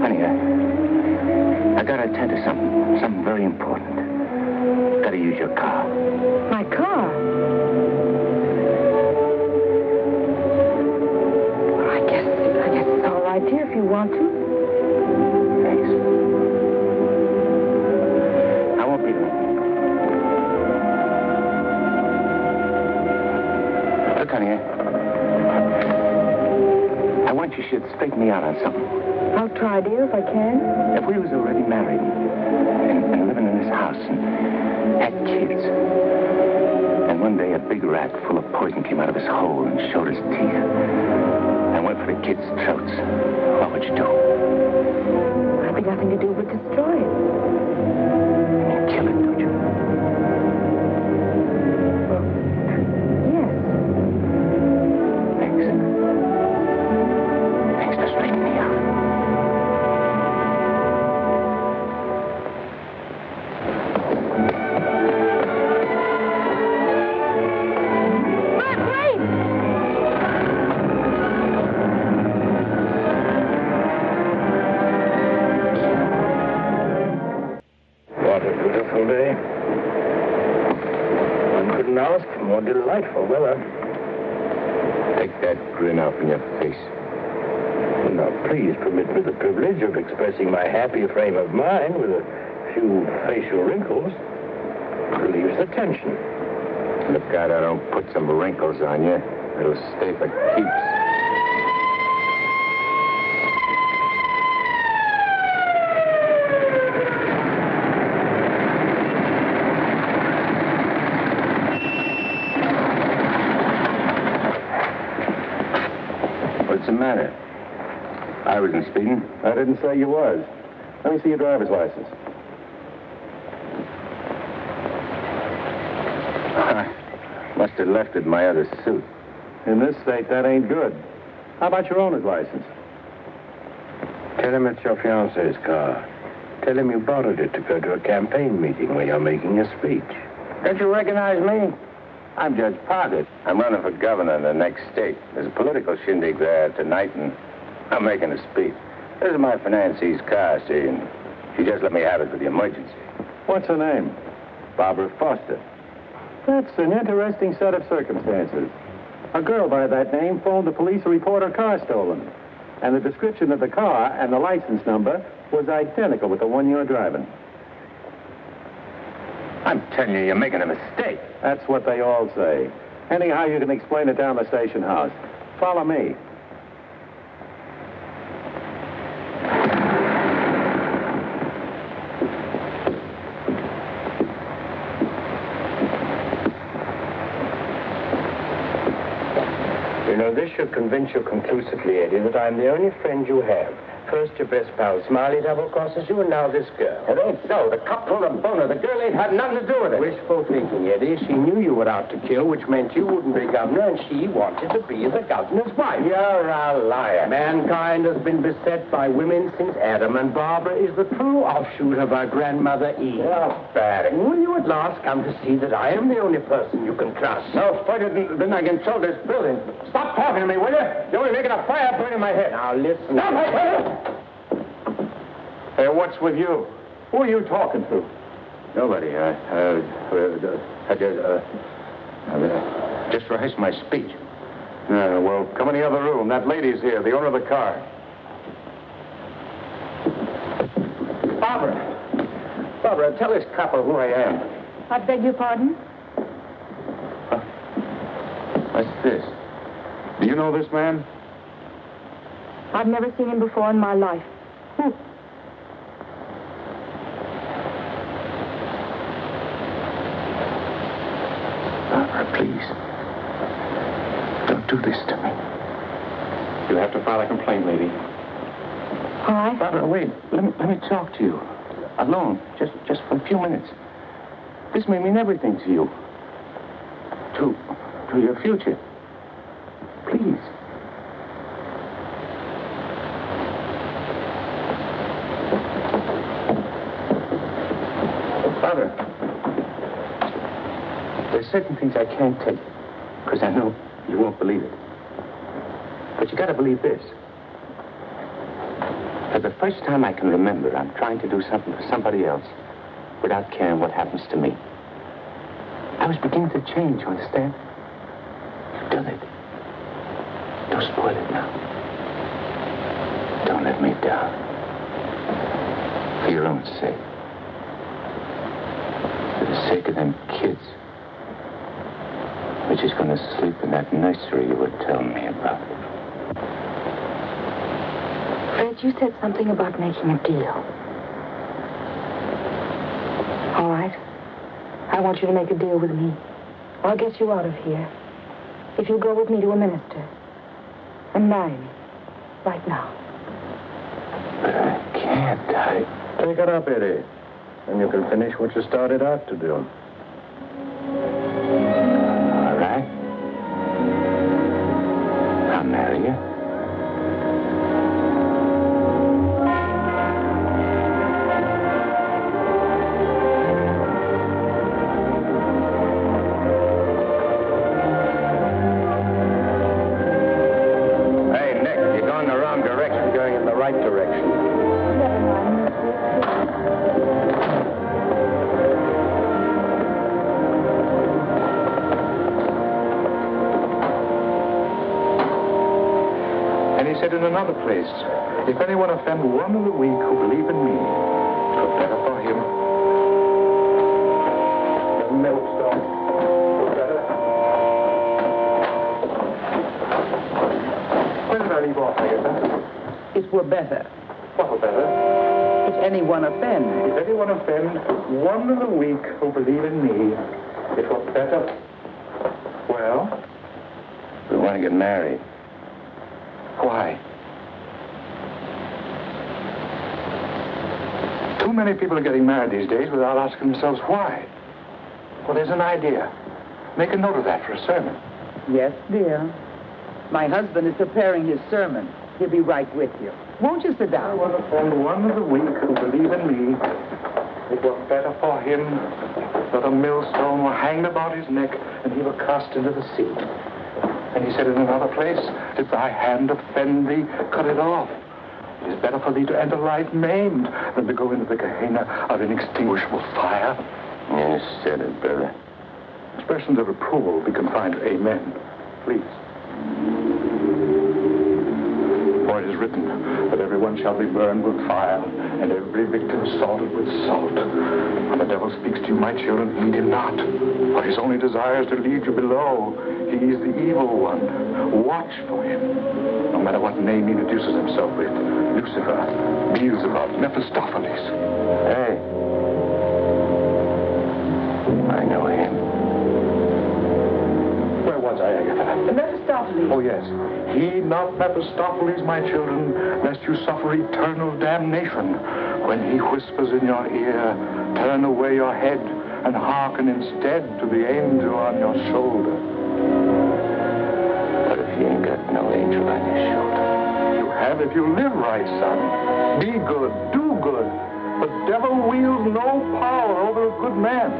Honey, I gotta attend to something very important. Gotta use your car. My car? I guess it's all right, dear, if you want to. Thanks. I won't be long. Look, honey, I want you should straighten me out on something. I'll try, dear, if I can. If we was already married and living in this house and had kids, and one day a big rat full of poison came out of his hole and showed his teeth and went for the kids' throats, what would you do? There'll be nothing to do but destroy it. You kill it, don't you? Yes. Thanks. Thanks for straightening me out. What a beautiful day. One couldn't ask for more delightful weather. Take that grin off in your face. Now, please permit me the privilege of expressing my happy frame of mind with a few facial wrinkles. Relieves the tension. Look out, I don't put some wrinkles on you. It'll stay for keeps. What's the matter? I wasn't speeding. I didn't say you was. Let me see your driver's license. Must have left it in my other suit. In this state, that ain't good. How about your owner's license? Tell him it's your fiancé's car. Tell him you borrowed it to go to a campaign meeting where you're making a speech. Don't you recognize me? I'm Judge Parker. I'm running for governor in the next state. There's a political shindig there tonight, and I'm making a speech. This is my financier's car, see, and she just let me have it for the emergency. What's her name? Barbara Foster. That's an interesting set of circumstances. A girl by that name phoned the police to report her car stolen. And the description of the car and the license number was identical with the one you're driving. I'm telling you, you're making a mistake. That's what they all say. Anyhow, you can explain it down the station house. Follow me. You know, this should convince you conclusively, Eddie, that I'm the only friend you have. First your best pal Smiley double-crosses you, and now this girl. It ain't so. The cop pulled a boner. The girl ain't had nothing to do with it. Wishful thinking, Eddie. She knew you were out to kill, which meant you wouldn't be governor, and she wanted to be the governor's wife. You're a liar. Mankind has been beset by women since Adam, and Barbara is the true offshoot of our grandmother Eve. You're bad. Will you at last come to see that I am the only person you can trust? So further than I control this building. Stop talking to me, will you? You're only making a fire burn in my head. Now, listen. Stop it! Hey, what's with you? Who are you talking to? Nobody. Just rehearsed my speech. Well, come in the other room. That lady's here, the owner of the car. Barbara, tell this copper who I am. I beg your pardon? What's this? Do you know this man? I've never seen him before in my life. Who? Barbara, please. Don't do this to me. You'll have to file a complaint, lady. All right. Barbara, wait. Let me talk to you. Alone. Just for a few minutes. This may mean everything to you. To your future. Please. Father, there's certain things I can't tell you, because I know you won't believe it. But you gotta believe this. For the first time I can remember, I'm trying to do something for somebody else without caring what happens to me. I was beginning to change, you understand? You've done it. Don't spoil it now. Don't let me down. For your own sake. For the sake of them kids. Which is going to sleep in that nursery you were telling me about. Fred, you said something about making a deal. All right. I want you to make a deal with me. I'll get you out of here. If you go with me to a minister. And marry me. Right now. But I can't. Take it up, Eddie. And you can finish what you started out to do. All right. I'll marry you. In another place, if anyone offend one of the weak who believe in me, it were better for him. The millstone were better. Where did I leave off, Agatha? It were better. What were better? If anyone offend. If anyone offend one of the weak who believe in me, it were better. Well? We want to get married. Why? Too many people are getting married these days without asking themselves why. Well, there's an idea. Make a note of that for a sermon. Yes, dear. My husband is preparing his sermon. He'll be right with you. Won't you sit down? I want to offend one of the weak who believe in me. It were better for him that a millstone were hanged about his neck and he were cast into the sea. And he said in another place, if thy hand offend thee, cut it off. It is better for thee to enter life maimed than to go into the Gehenna of inextinguishable fire. You said it, brother. Expressions of approval be confined to amen. Please. For it is written that everyone shall be burned with fire, and every victim salted with salt. When the devil speaks to you, my children, heed him not. For his only desire is to lead you below. He is the evil one. Watch for him. No matter what name he introduces himself with. Lucifer, Beelzebub, Mephistopheles. Hey. I know him. Where was I, Agatha? Mephistopheles. Mephistopheles. Oh, yes. Heed not Mephistopheles, my children, lest you suffer eternal damnation. When he whispers in your ear, turn away your head and hearken instead to the angel on your shoulder. But if you ain't got no angel on your shoulder? You have if you live right, son. Be good, do good. The devil wields no power over a good man.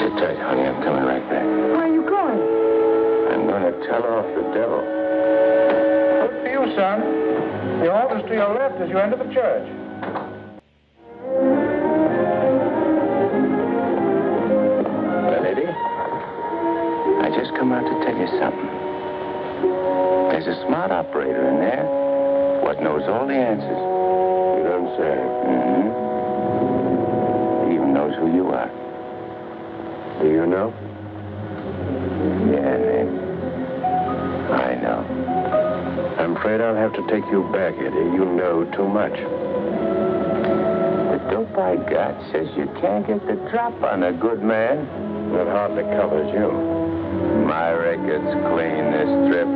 Sit tight, honey. I'm coming right back. Where are you going? I'm going to tell off the devil. Good for you, son. The altar's to your left as you enter the church. Well, Eddie, I just come out to tell you something. There's a smart operator in there what knows all the answers. You don't say. Mm-hmm. He even knows who you are. Do you know? Yeah, Ned. I know. I'm afraid I'll have to take you back, Eddie. You know too much. The dope I got says you can't get the drop on a good man. That hardly covers you. My record's clean this trip.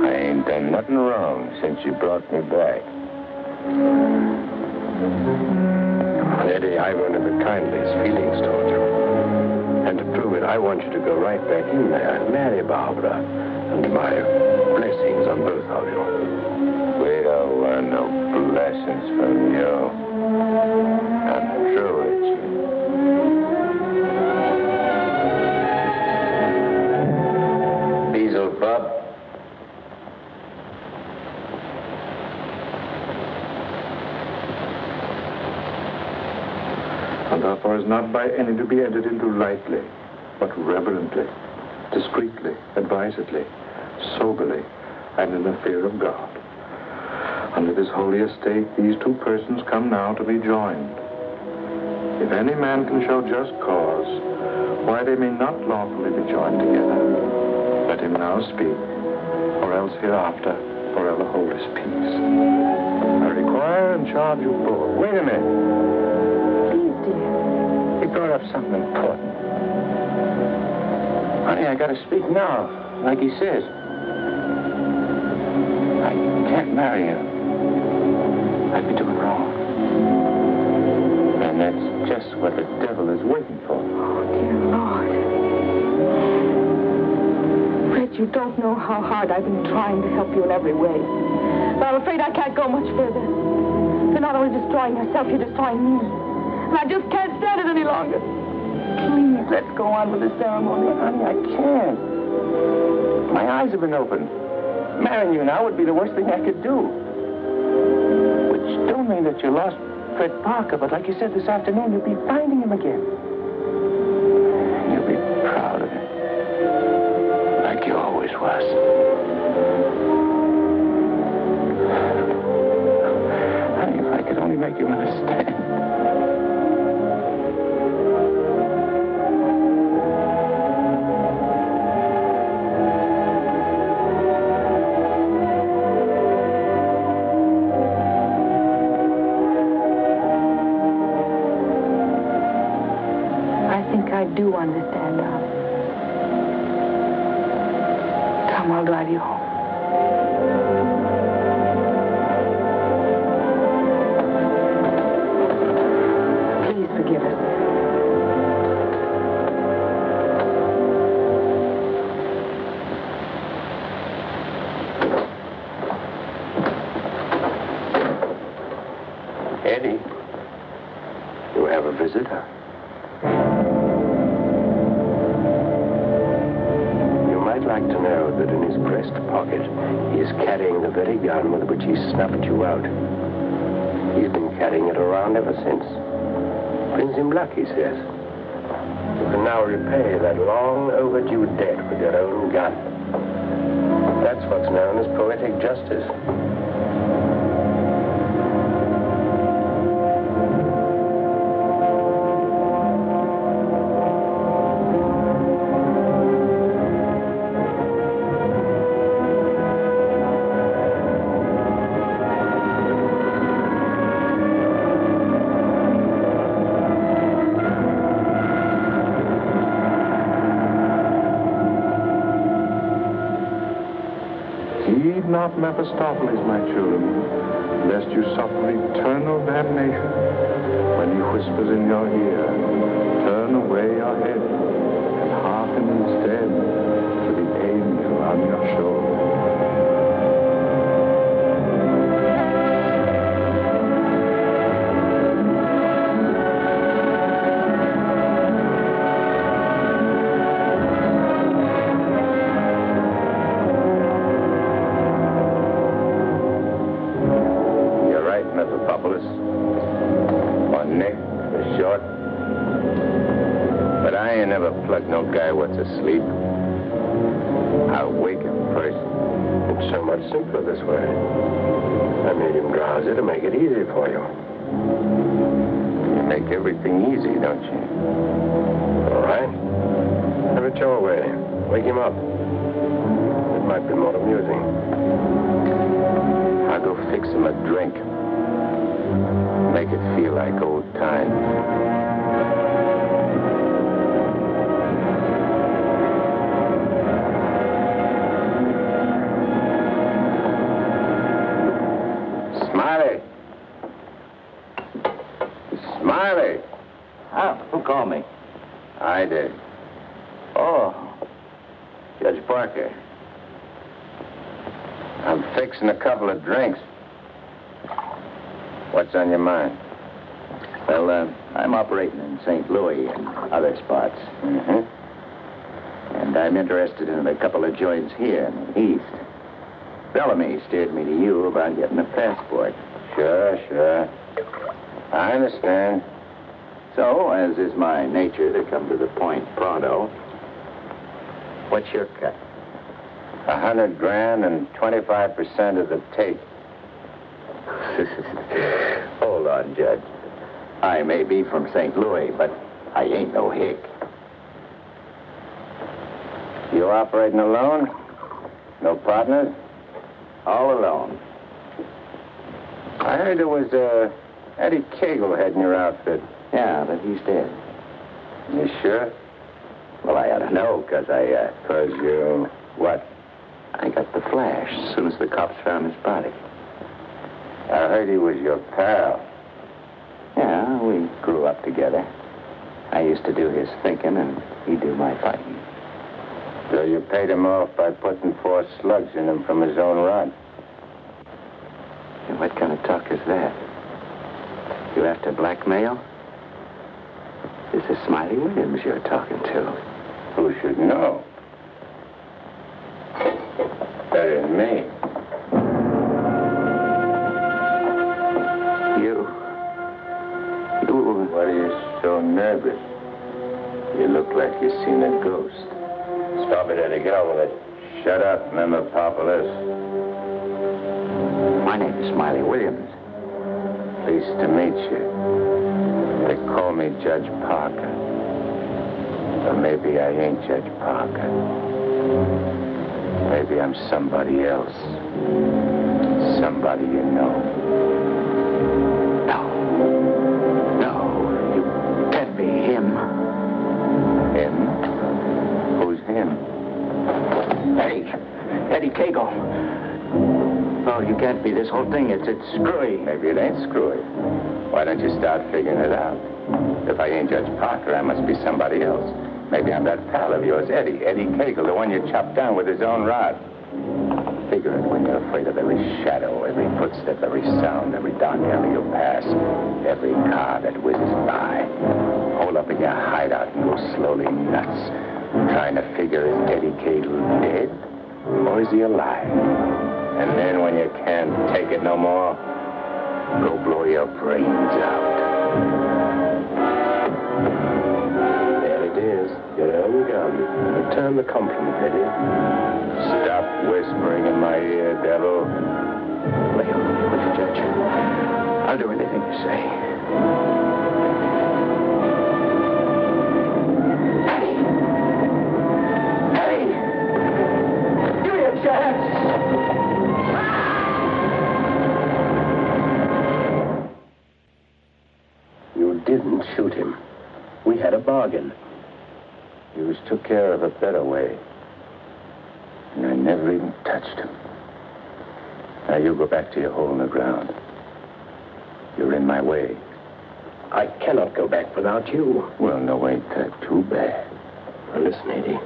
I ain't done nothing wrong since you brought me back. Eddie, I've one of the kindliest feelings toward you. And to prove it, I want you to go right back in there and marry Barbara. And my blessings on both of you. We don't want no blessings from you. I'm through with you. Beelzebub. And therefore is not by any to be entered into lightly, but reverently, discreetly, advisedly, soberly, and in the fear of God. Under this holy estate, these two persons come now to be joined. If any man can show just cause why they may not lawfully be joined together, let him now speak, or else hereafter forever hold his peace. I require and charge you both. Wait a minute. Please, dear. He brought up something important. Honey, I gotta speak now, like he says. I can't marry you. I'd be doing wrong. And that's just what the devil is waiting for. Oh, dear Lord. Fred, you don't know how hard I've been trying to help you in every way. But I'm afraid I can't go much further. You're not only destroying yourself, you're destroying me. And I just can't stand it any longer. Please, let's go on with the ceremony. Honey, I can't. My eyes have been opened. Marrying you now would be the worst thing I could do. Which don't mean that you lost Fred Parker, but like you said this afternoon, you'll be finding him again. And you'll be proud of him. Like you always was. Honey, if I could only make you understand. I do understand, darling. Come, I'll drive you home. Please forgive us. Eddie, you have a visitor. I'd like to know that in his breast pocket, he is carrying the very gun with which he snuffed you out. He's been carrying it around ever since. Brings him luck, he says. You can now repay that long overdue debt with your own gun. That's what's known as poetic justice. Heed not Mephistopheles, my children, lest you suffer eternal damnation when he whispers in your ear, turn away your head and hearken instead to the angel on your shoulder. Plug no guy what's asleep. I'll wake him first. It's so much simpler this way. I made him drowsy to make it easy for you. You make everything easy, don't you? All right. Have it your way. Wake him up. It might be more amusing. I'll go fix him a drink. Make it feel like old times. Smiley! Who called me? I did. Oh, Judge Parker. I'm fixing a couple of drinks. What's on your mind? Well, I'm operating in St. Louis and other spots. Mm-hmm. And I'm interested in a couple of joints here in the East. Bellamy steered me to you about getting a passport. Sure. I understand. So, as is my nature to come to the point pronto, what's your cut? $100,000 and 25% of the take. Hold on, Judge. I may be from St. Louis, but I ain't no hick. You operating alone? No partners? All alone. I heard there was Eddie Cagle heading your outfit. Yeah, but he's dead. You sure? Well, I ought to know, because Because you... what? I got the flash as soon as the cops found his body. I heard he was your pal. Yeah, we grew up together. I used to do his thinking, and he'd do my fighting. So you paid him off by putting 4 slugs in him from his own rod. And what kind of talk is that? You after blackmail? This is Smiley Williams you're talking to. Who should know? Better than me. You... What are you so nervous? You look like you've seen a ghost. Stop it, Eddie. Get on with it. Shut up, Memopopoulos. My name is Smiley Williams. Pleased to meet you. They call me Judge Parker. Or maybe I ain't Judge Parker. Maybe I'm somebody else. Somebody you know. No, you can't be him. Him? Who's him? Eddie Cagle. Oh, you can't be. This whole thing, it's screwy. Maybe it ain't screwy. Why don't you start figuring it out? If I ain't Judge Parker, I must be somebody else. Maybe I'm that pal of yours, Eddie Cagle, the one you chopped down with his own rod. Figure it when you're afraid of every shadow, every footstep, every sound, every dark alley you pass, every car that whizzes by. Hold up in your hideout and go slowly nuts, trying to figure is Eddie Cagle dead or is he alive? And then when you can't take it no more, go blow your brains out. There it is. Your own gun. Return the compliment, Eddie. Stop whispering in my ear, devil. Lay on with the judge. I'll do anything you say. Eddie! Give me a chance! You didn't shoot him. We had a bargain. You took care of a better way. And I never even touched him. Now, you go back to your hole in the ground. You're in my way. I cannot go back without you. Well, no, ain't that too bad. Now, listen, Eddie.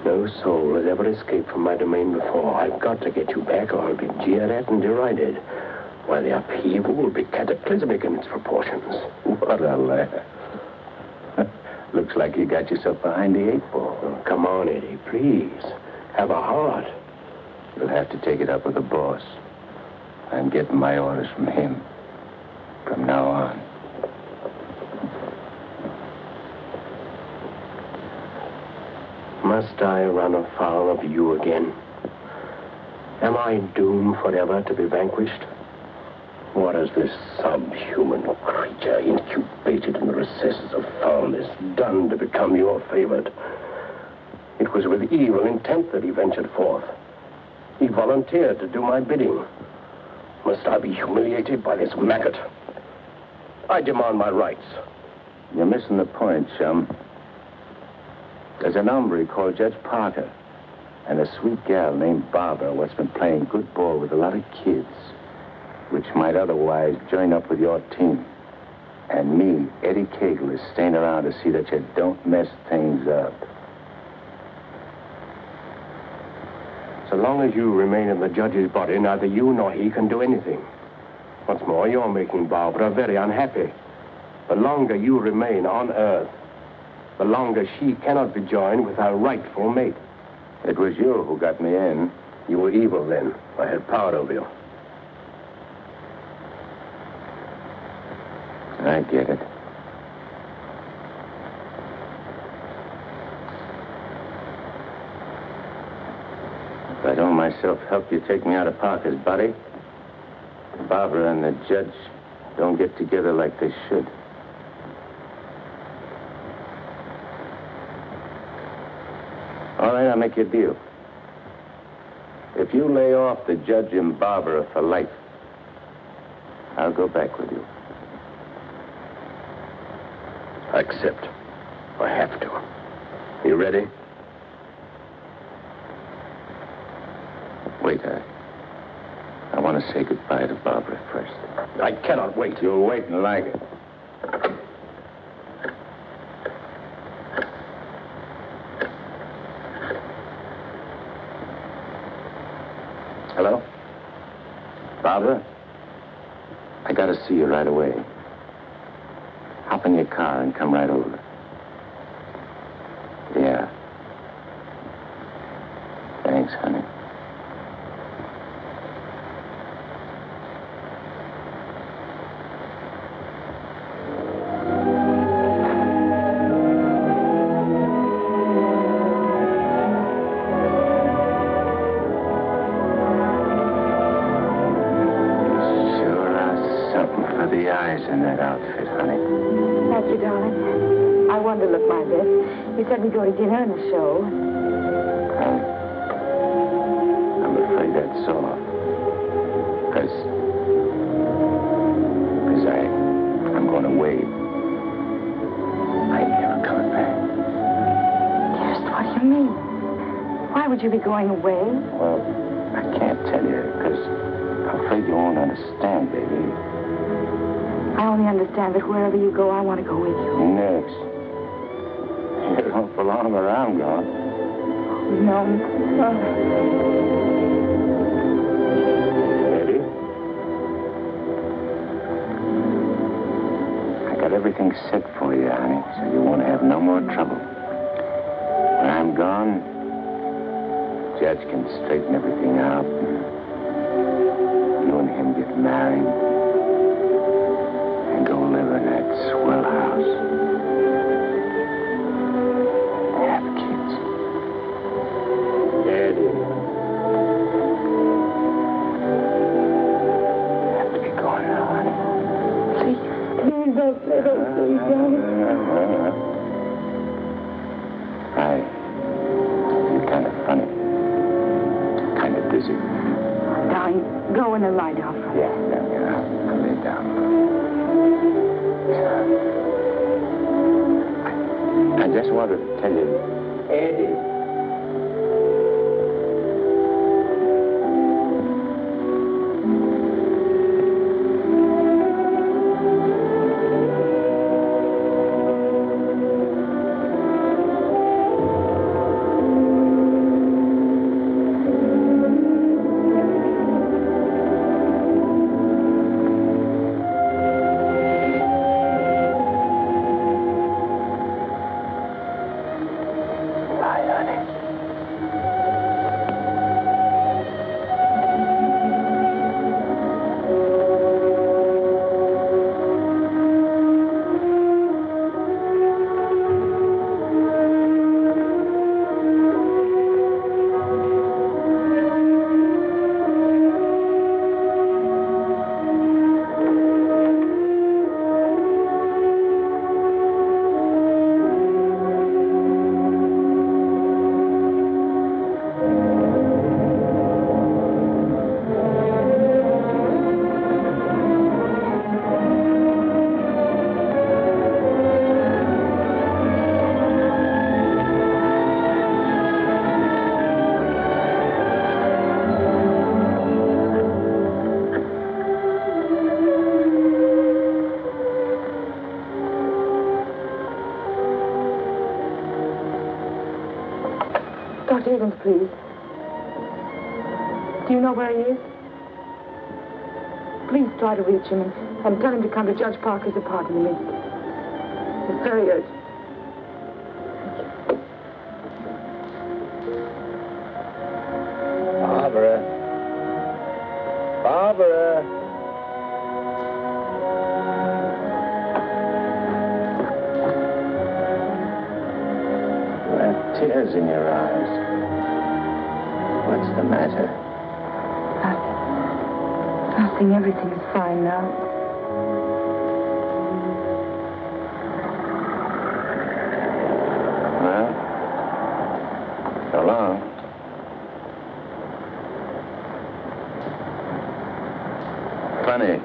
No soul has ever escaped from my domain before. I've got to get you back or I'll be jeered at and derided. While the upheaval will be cataclysmic in its proportions. What a laugh. Looks like you got yourself behind the 8 ball. Oh, come on, Eddie, please. Have a heart. You'll have to take it up with the boss. I'm getting my orders from him. From now on. Must I run afoul of you again? Am I doomed forever to be vanquished? What has this subhuman creature incubated in the recesses of foulness done to become your favorite? It was with evil intent that he ventured forth. He volunteered to do my bidding. Must I be humiliated by this maggot? I demand my rights. You're missing the point, chum. There's an hombre called Judge Parker and a sweet gal named Barbara what's been playing good ball with a lot of kids, which might otherwise join up with your team. And me, Eddie Cagle, is staying around to see that you don't mess things up. So long as you remain in the judge's body, neither you nor he can do anything. What's more, you're making Barbara very unhappy. The longer you remain on Earth, the longer she cannot be joined with her rightful mate. It was you who got me in. You were evil then. I had power over you. I get it. If I don't myself help you take me out of Parker's body, Barbara and the judge don't get together like they should. All right, I'll make you a deal. If you lay off the judge and Barbara for life, I'll go back with you. I accept. I have to. You ready? Wait, I want to say goodbye to Barbara first. I cannot wait. You'll wait and like it. Hello? Barbara? I gotta see you right away. Hop in your car and come right over. Yeah. Thanks, honey. In that outfit, honey. Thank you, darling. I wanted to look my best. You said we'd go to dinner and a show. I'm afraid that's all. Because I'm going away. I ain't never coming back. Dearest, what do you mean? Why would you be going away? Well, I can't tell you, because I'm afraid you won't understand, baby. I only understand that wherever you go, I want to go with you. Next. You don't belong where I'm going. No. Eddie? I got everything set for you, honey, so you won't have no more trouble. When I'm gone, Judge can straighten everything out. You and him get married. And go live in that swell house. Have kids. Eddie. I have to be going now, honey. Please don't let us please don't. You're kind of funny. Kind of dizzy. Darling, go in and lie down. Yeah. I'll lay down. I just wanted to tell you, Eddie. Dr. Higgins, please. Do you know where he is? Please try to reach him and tell him to come to Judge Parker's apartment immediately. It's very urgent. Barbara. Barbara. You have tears in your eyes. What's the matter? Nothing. Everything is fine now. Well, so long. Funny.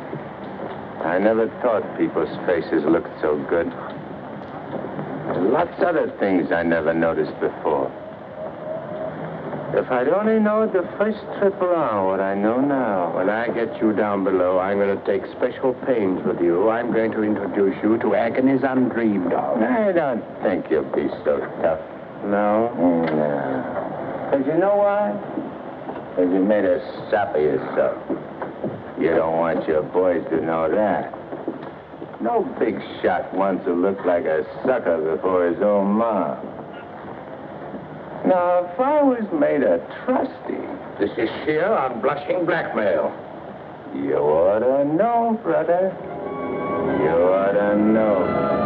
I never thought people's faces looked so good. There's lots of other things I never noticed before. If I'd only known the first trip around what I know now. When I get you down below, I'm going to take special pains with you. I'm going to introduce you to agonies undreamed of. I don't think you'll be so tough. No? No. Because you know why? Because you made a sap of yourself. You don't want your boys to know that. No big shot wants to look like a sucker before his own mom. Now, if I was made a trustee... This is sheer unblushing blackmail. You ought to know, brother. You ought to know.